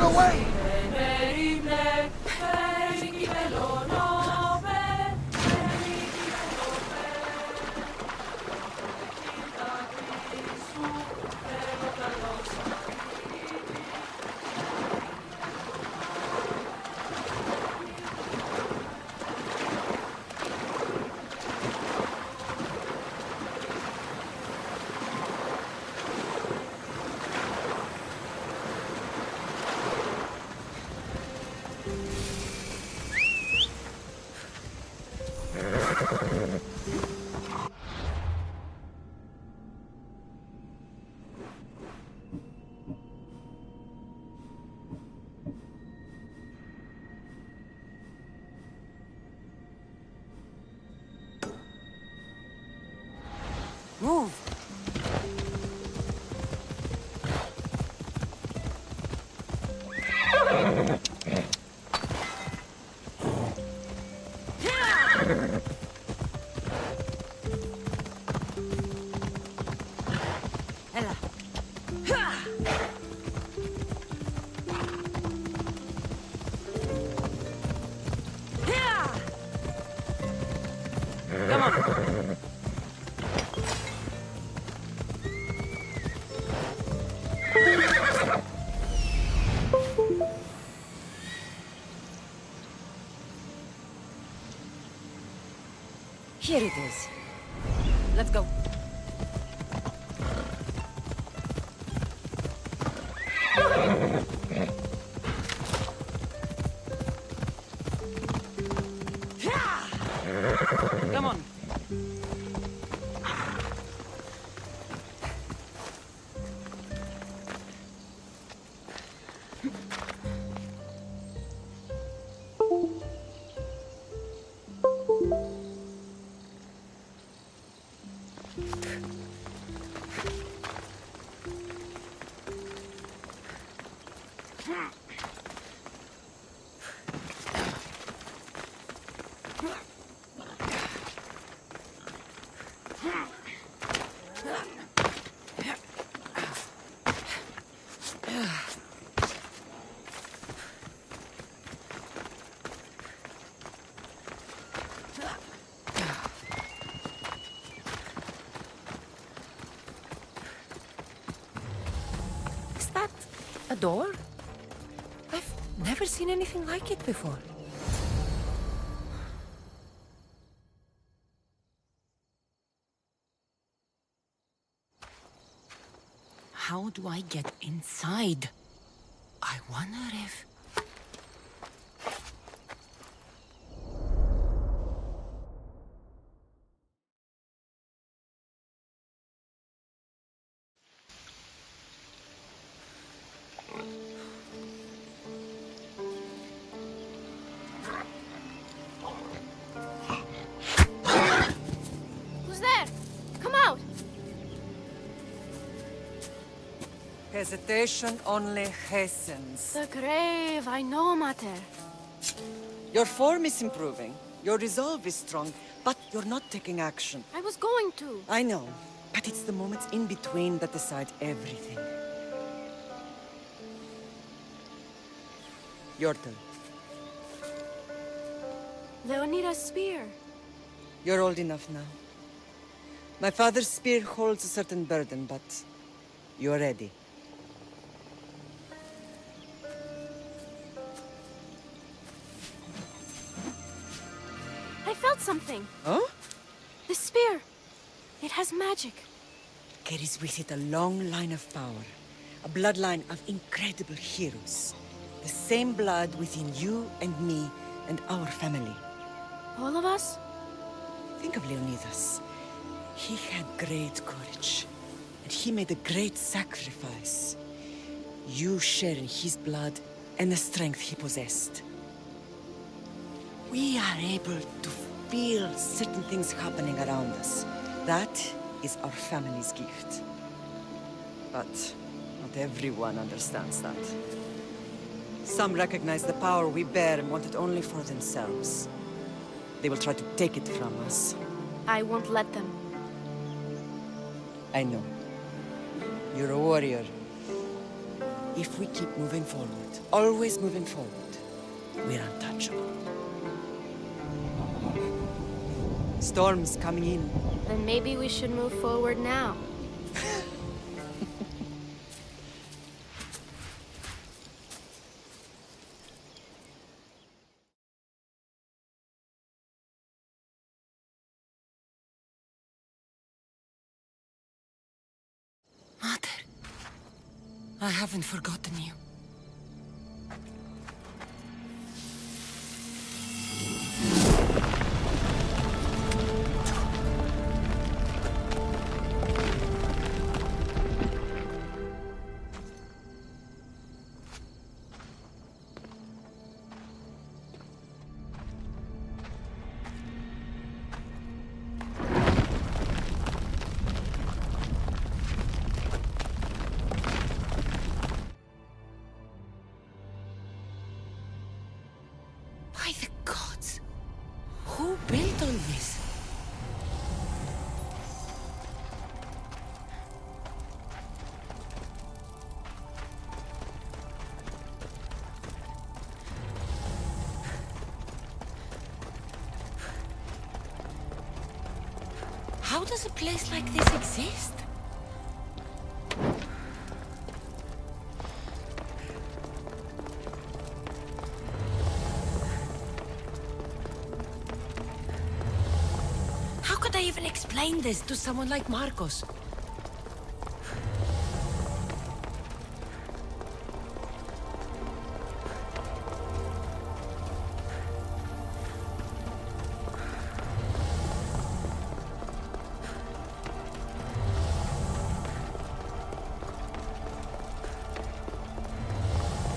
Speaker 16: her away!
Speaker 3: Move! Ella. Come on. Here it is. Let's go. Come on. A door? I've never seen anything like it before. How do I get inside? I wonder if...
Speaker 18: Hesitation only hastens.
Speaker 1: The grave, I know, Mater.
Speaker 18: Your form is improving. Your resolve is strong, but you're not taking action.
Speaker 1: I was going to.
Speaker 18: I know, but it's the moments in between that decide everything. Your turn.
Speaker 1: Leonida's spear.
Speaker 18: You're old enough now. My father's spear holds a certain burden, but you're ready.
Speaker 1: I felt something.
Speaker 18: Oh?
Speaker 1: The spear. It has magic.
Speaker 18: Carries with it a long line of power. A bloodline of incredible heroes. The same blood within you and me and our family.
Speaker 1: All of us?
Speaker 18: Think of Leonidas. He had great courage. And he made a great sacrifice. You share in his blood and the strength he possessed. We are able to feel certain things happening around us. That is our family's gift. But not everyone understands that. Some recognize the power we bear and want it only for themselves. They will try to take it from us.
Speaker 1: I won't let them.
Speaker 18: I know. You're a warrior. If we keep moving forward, always moving forward, we're untouchable. Storm's coming in.
Speaker 1: Then maybe we should move forward now.
Speaker 3: Mother, I haven't forgotten you. By the gods! Who built all this? How does a place like this exist? How could I even explain this to someone like Marcos?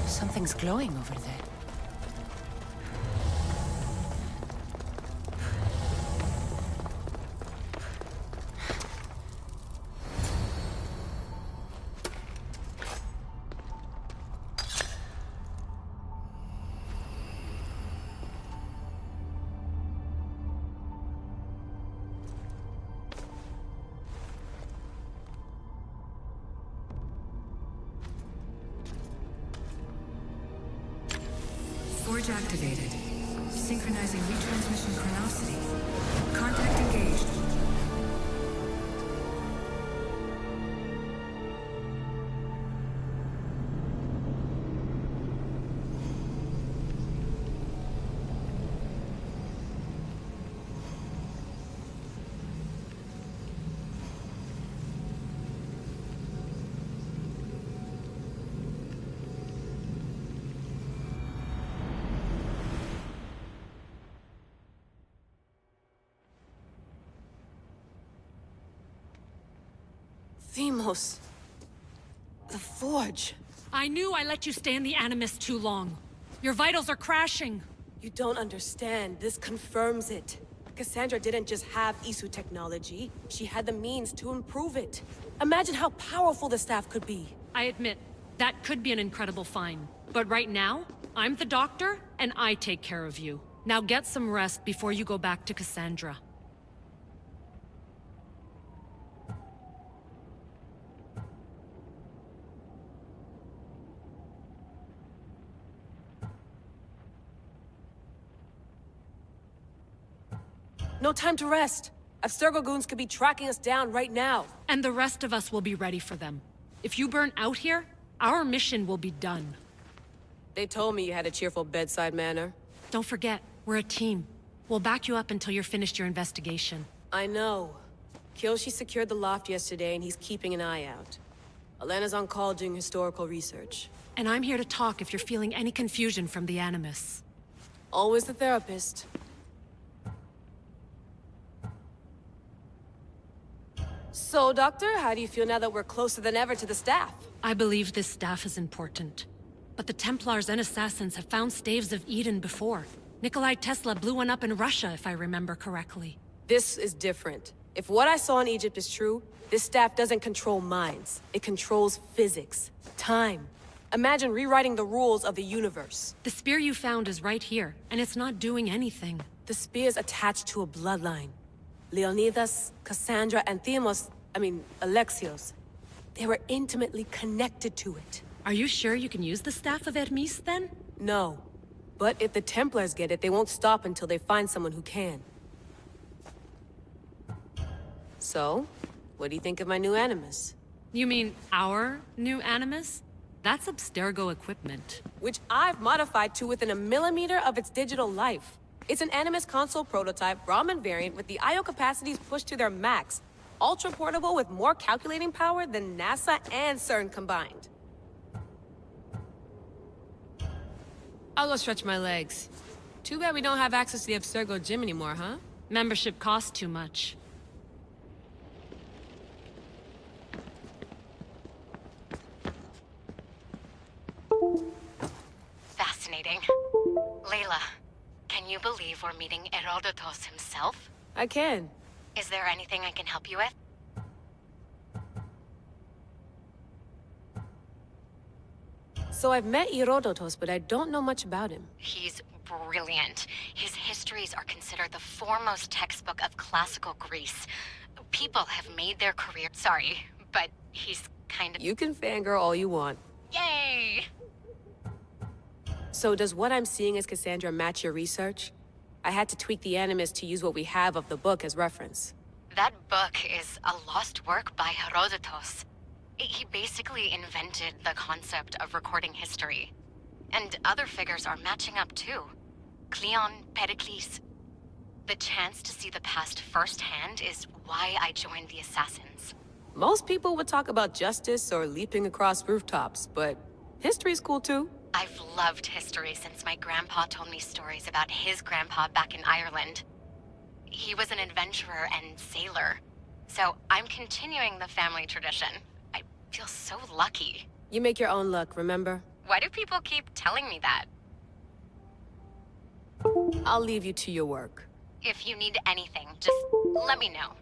Speaker 3: Something's glowing over there.
Speaker 19: Forge activated. Synchronizing retransmission chronicity. Contact engaged.
Speaker 1: Themos. The Forge.
Speaker 20: I knew I let you stay in the Animus too long. Your vitals are crashing.
Speaker 21: You don't understand. This confirms it. Kassandra didn't just have Isu technology. She had the means to improve it. Imagine how powerful the staff could be.
Speaker 20: I admit, that could be an incredible find. But right now, I'm the doctor, and I take care of you. Now get some rest before you go back to Kassandra.
Speaker 21: No time to rest. Abstergo goons could be tracking us down right now.
Speaker 20: And the rest of us will be ready for them. If you burn out here, our mission will be done.
Speaker 21: They told me you had a cheerful bedside manner.
Speaker 20: Don't forget, we're a team. We'll back you up until you're finished your investigation.
Speaker 21: I know. Kyoshi secured the loft yesterday and he's keeping an eye out. Elena's on call doing historical research.
Speaker 20: And I'm here to talk if you're feeling any confusion from the Animus.
Speaker 21: Always the therapist. So, Doctor, how do you feel now that we're closer than ever to the staff?
Speaker 20: I believe this staff is important. But the Templars and Assassins have found staves of Eden before. Nikolai Tesla blew one up in Russia, if I remember correctly.
Speaker 21: This is different. If what I saw in Egypt is true, this staff doesn't control minds. It controls physics, time. Imagine rewriting the rules of the universe.
Speaker 20: The spear you found is right here, and it's not doing anything.
Speaker 21: The spear's attached to a bloodline. Leonidas, Kassandra, and Alexios. They were intimately connected to it.
Speaker 20: Are you sure you can use the Staff of Hermes, then?
Speaker 21: No. But if the Templars get it, they won't stop until they find someone who can. So, what do you think of my new Animus?
Speaker 20: You mean our new Animus? That's Abstergo equipment.
Speaker 21: Which I've modified to within a millimeter of its digital life. It's an Animus console prototype, Brahmin variant with the I/O capacities pushed to their max. Ultra portable with more calculating power than NASA and CERN combined. I'll go stretch my legs. Too bad we don't have access to the Abstergo gym anymore, huh?
Speaker 20: Membership costs too much.
Speaker 6: Fascinating. Layla, can you believe we're meeting Herodotus himself?
Speaker 21: I can.
Speaker 6: Is there anything I can help you with?
Speaker 21: So I've met Herodotus, but I don't know much about him.
Speaker 6: He's brilliant. His histories are considered the foremost textbook of classical Greece. People have made their career... Sorry, but he's kind of...
Speaker 21: You can fangirl all you want.
Speaker 6: Yay!
Speaker 21: So does what I'm seeing as Cassandra match your research? I had to tweak the Animus to use what we have of the book as reference.
Speaker 6: That book is a lost work by Herodotus. He basically invented the concept of recording history. And other figures are matching up too. Cleon, Pericles. The chance to see the past firsthand is why I joined the Assassins.
Speaker 21: Most people would talk about justice or leaping across rooftops, but history's cool too.
Speaker 6: I've loved history since my grandpa told me stories about his grandpa back in Ireland. He was an adventurer and sailor. So I'm continuing the family tradition. I feel so lucky.
Speaker 21: You make your own luck, remember?
Speaker 6: Why do people keep telling me that?
Speaker 21: I'll leave you to your work.
Speaker 6: If you need anything, just let me know.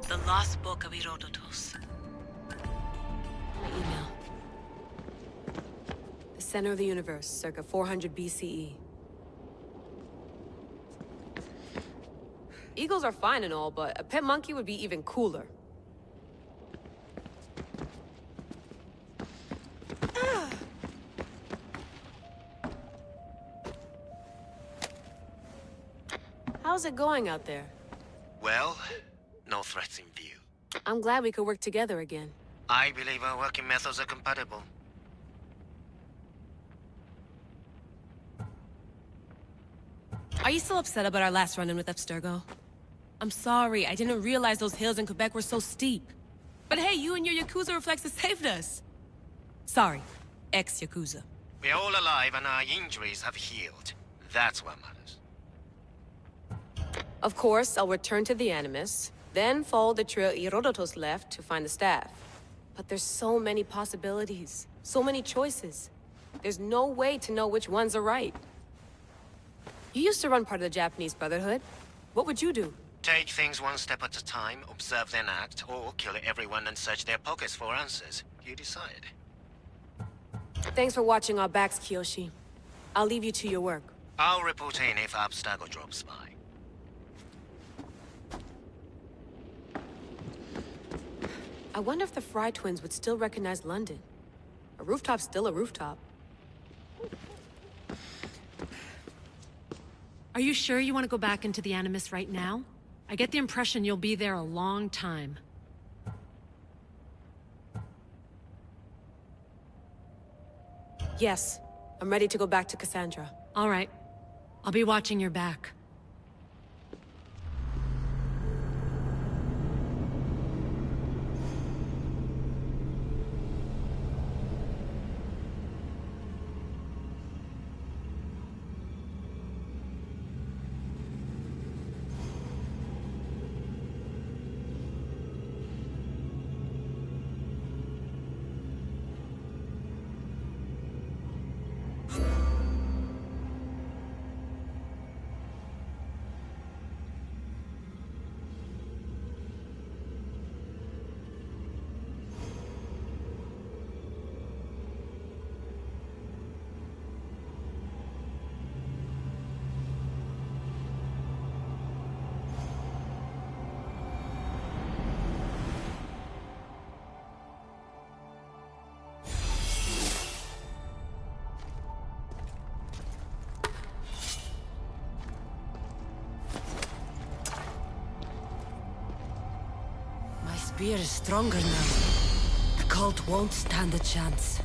Speaker 21: The Lost Book of Herodotus. My email. The center of the universe, circa 400 BCE. Eagles are fine and all, but a pet monkey would be even cooler. How's it going out there?
Speaker 22: Well, no threats in view.
Speaker 21: I'm glad we could work together again.
Speaker 22: I believe our working methods are compatible.
Speaker 21: Are you still upset about our last run-in with Abstergo? I'm sorry, I didn't realize those hills in Quebec were so steep. But hey, you and your Yakuza reflexes saved us. Sorry, ex-Yakuza.
Speaker 22: We're all alive and our injuries have healed. That's what matters.
Speaker 21: Of course, I'll return to the Animus, then follow the trail Herodotus left to find the staff. But there's so many possibilities, so many choices. There's no way to know which ones are right. You used to run part of the Japanese Brotherhood. What would you do?
Speaker 22: Take things one step at a time, observe then act, or kill everyone and search their pockets for answers. You decide.
Speaker 21: Thanks for watching our backs, Kiyoshi. I'll leave you to your work.
Speaker 22: I'll report in if Abstergo drops by.
Speaker 21: I wonder if the Fry twins would still recognize London. A rooftop's still a rooftop.
Speaker 20: Are you sure you want to go back into the Animus right now? I get the impression you'll be there a long time.
Speaker 21: Yes, I'm ready to go back to Cassandra.
Speaker 20: All right. I'll be watching your back.
Speaker 3: spear is stronger now. The cult won't stand a chance.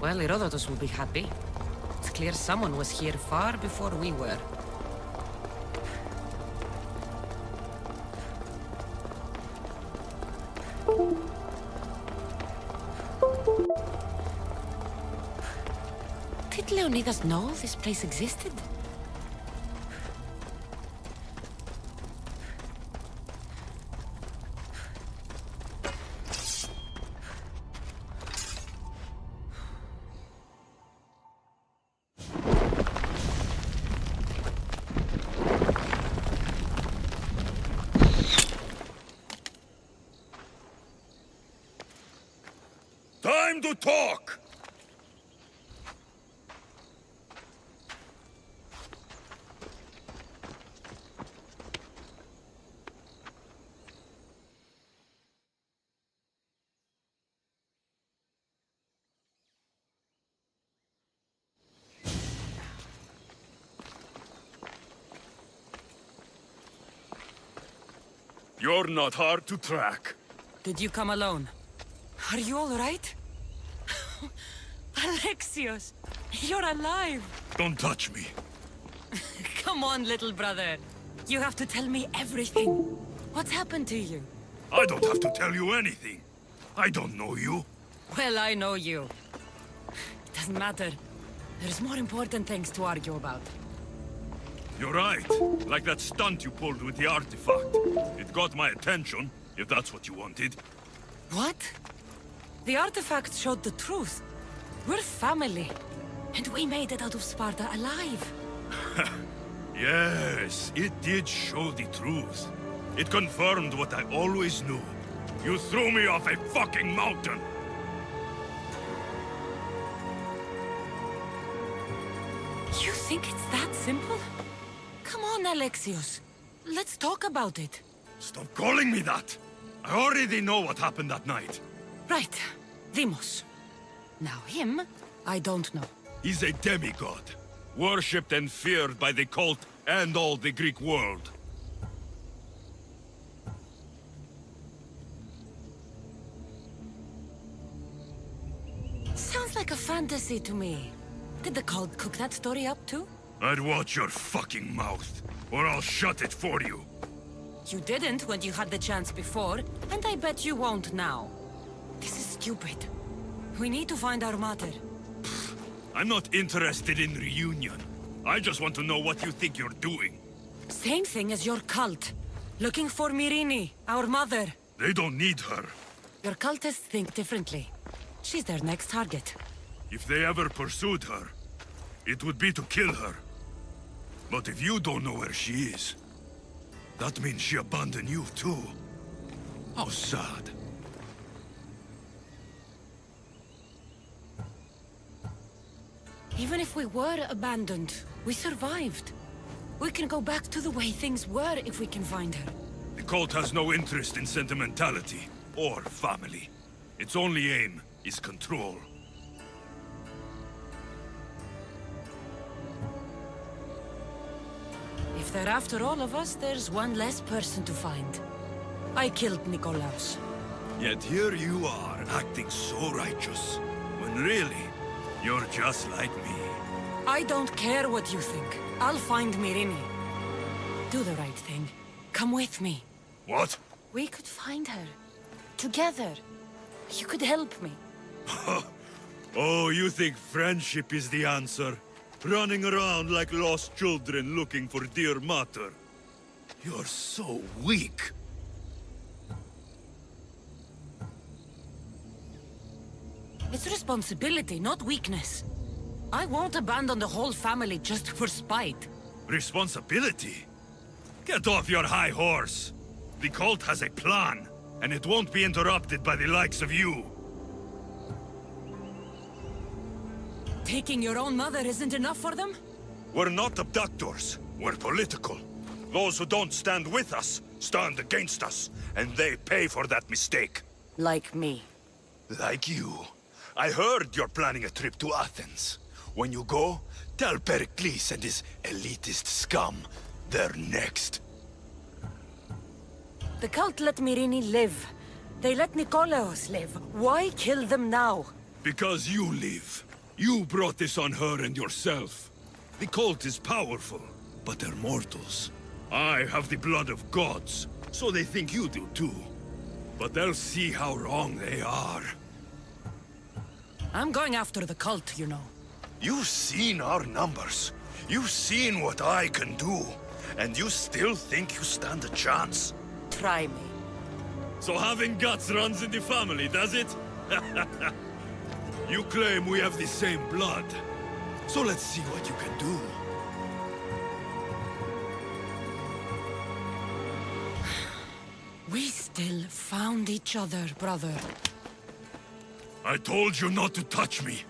Speaker 3: Well, Herodotus will be happy. It's clear someone was here far before we were. Did Leonidas know this place existed?
Speaker 12: Time to talk! You're not hard to track.
Speaker 3: Did you come alone? Are you all right? Alexios, you're alive!
Speaker 12: Don't touch me.
Speaker 3: Come on, little brother. You have to tell me everything. What's happened to you?
Speaker 12: I don't have to tell you anything. I don't know you.
Speaker 3: Well, I know you. It doesn't matter. There's more important things to argue about.
Speaker 12: You're right. Like that stunt you pulled with the artifact. It got my attention, if that's what you wanted.
Speaker 3: What? The artifact showed the truth. We're family. And we made it out of Sparta alive.
Speaker 12: Yes, it did show the truth. It confirmed what I always knew. You threw me off a fucking mountain!
Speaker 3: You think it's that simple? Come on, Alexios. Let's talk about it.
Speaker 12: Stop calling me that! I already know what happened that night.
Speaker 3: Right. Deimos. Now him, I don't know.
Speaker 12: He's a demigod. Worshipped and feared by the cult and all the Greek world.
Speaker 3: Sounds like a fantasy to me. Did the cult cook that story up too?
Speaker 12: I'd watch your fucking mouth, or I'll shut it for you.
Speaker 3: You didn't when you had the chance before, and I bet you won't now. This is stupid. We need to find our mother.
Speaker 12: I'm not interested in reunion. I just want to know what you think you're doing.
Speaker 3: Same thing as your cult. Looking for Myrine, our mother.
Speaker 12: They don't need her.
Speaker 3: Your cultists think differently. She's their next target.
Speaker 12: If they ever pursued her, it would be to kill her. But if you don't know where she is, that means she abandoned you too. How sad.
Speaker 3: Even if we were abandoned, we survived. We can go back to the way things were if we can find her.
Speaker 12: The cult has no interest in sentimentality or family. Its only aim is control.
Speaker 3: If they're after all of us, there's one less person to find. I killed Nikolaos.
Speaker 12: Yet here you are, acting so righteous, when really, you're just like me.
Speaker 3: I don't care what you think. I'll find Myrine. Do the right thing. Come with me.
Speaker 12: What?
Speaker 3: We could find her. Together. You could help me.
Speaker 12: Oh, you think friendship is the answer? Running around like lost children looking for dear mater. You're so weak.
Speaker 3: It's responsibility, not weakness. I won't abandon the whole family just for spite.
Speaker 12: Responsibility? Get off your high horse. The cult has a plan, and it won't be interrupted by the likes of you.
Speaker 3: Taking your own mother isn't enough for them?
Speaker 12: We're not abductors. We're political. Those who don't stand with us stand against us, and they pay for that mistake.
Speaker 3: Like me.
Speaker 12: Like you. I heard you're planning a trip to Athens. When you go, tell Pericles and his elitist scum they're next.
Speaker 3: The cult let Myrrine live. They let Nikolaos live. Why kill them now?
Speaker 12: Because you live. You brought this on her and yourself. The cult is powerful, but they're mortals. I have the blood of gods, so they think you do too. But they'll see how wrong they are.
Speaker 3: I'm going after the cult, you know.
Speaker 12: You've seen our numbers. You've seen what I can do. And you still think you stand a chance?
Speaker 3: Try me.
Speaker 12: So having guts runs in the family, does it? You claim we have the same blood. So let's see what you can do.
Speaker 3: We still found each other, brother.
Speaker 12: I told you not to touch me.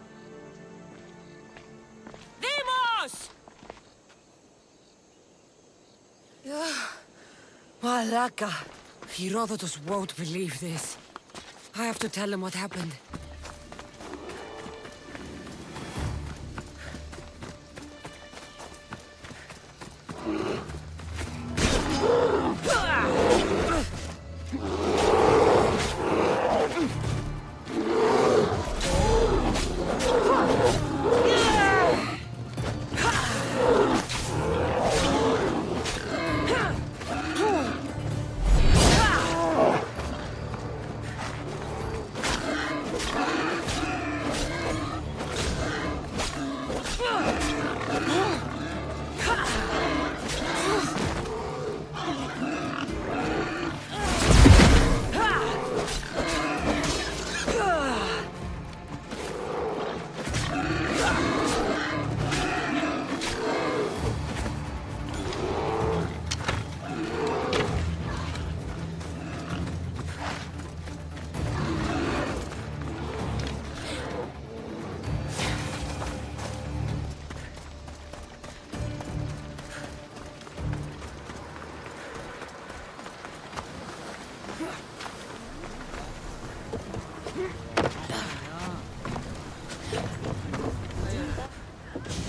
Speaker 3: Demos! Malaka. Herodotus won't believe this. I have to tell him what happened.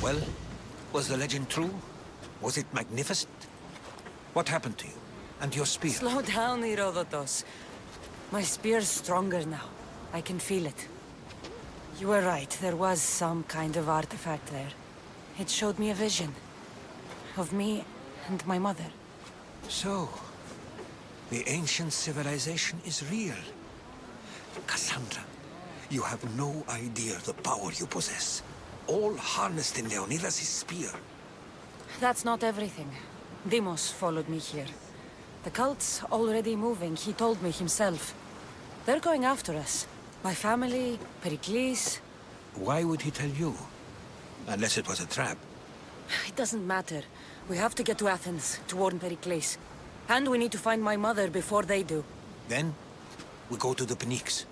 Speaker 4: Well, was the legend true? Was it magnificent? What happened to you? And your spear?
Speaker 3: Slow down, Herodotus. My spear's stronger now. I can feel it. You were right. There was some kind of artifact there. It showed me a vision. Of me and my mother.
Speaker 4: So, the ancient civilization is real. Kassandra, you have no idea the power you possess. All harnessed in Leonidas' spear.
Speaker 3: That's not everything. Demos followed me here. The cult's already moving, he told me himself. They're going after us. My family, Pericles.
Speaker 4: Why would he tell you? Unless it was a trap.
Speaker 3: It doesn't matter. We have to get to Athens to warn Pericles. And we need to find my mother before they do.
Speaker 4: Then, we go to the Pnyx.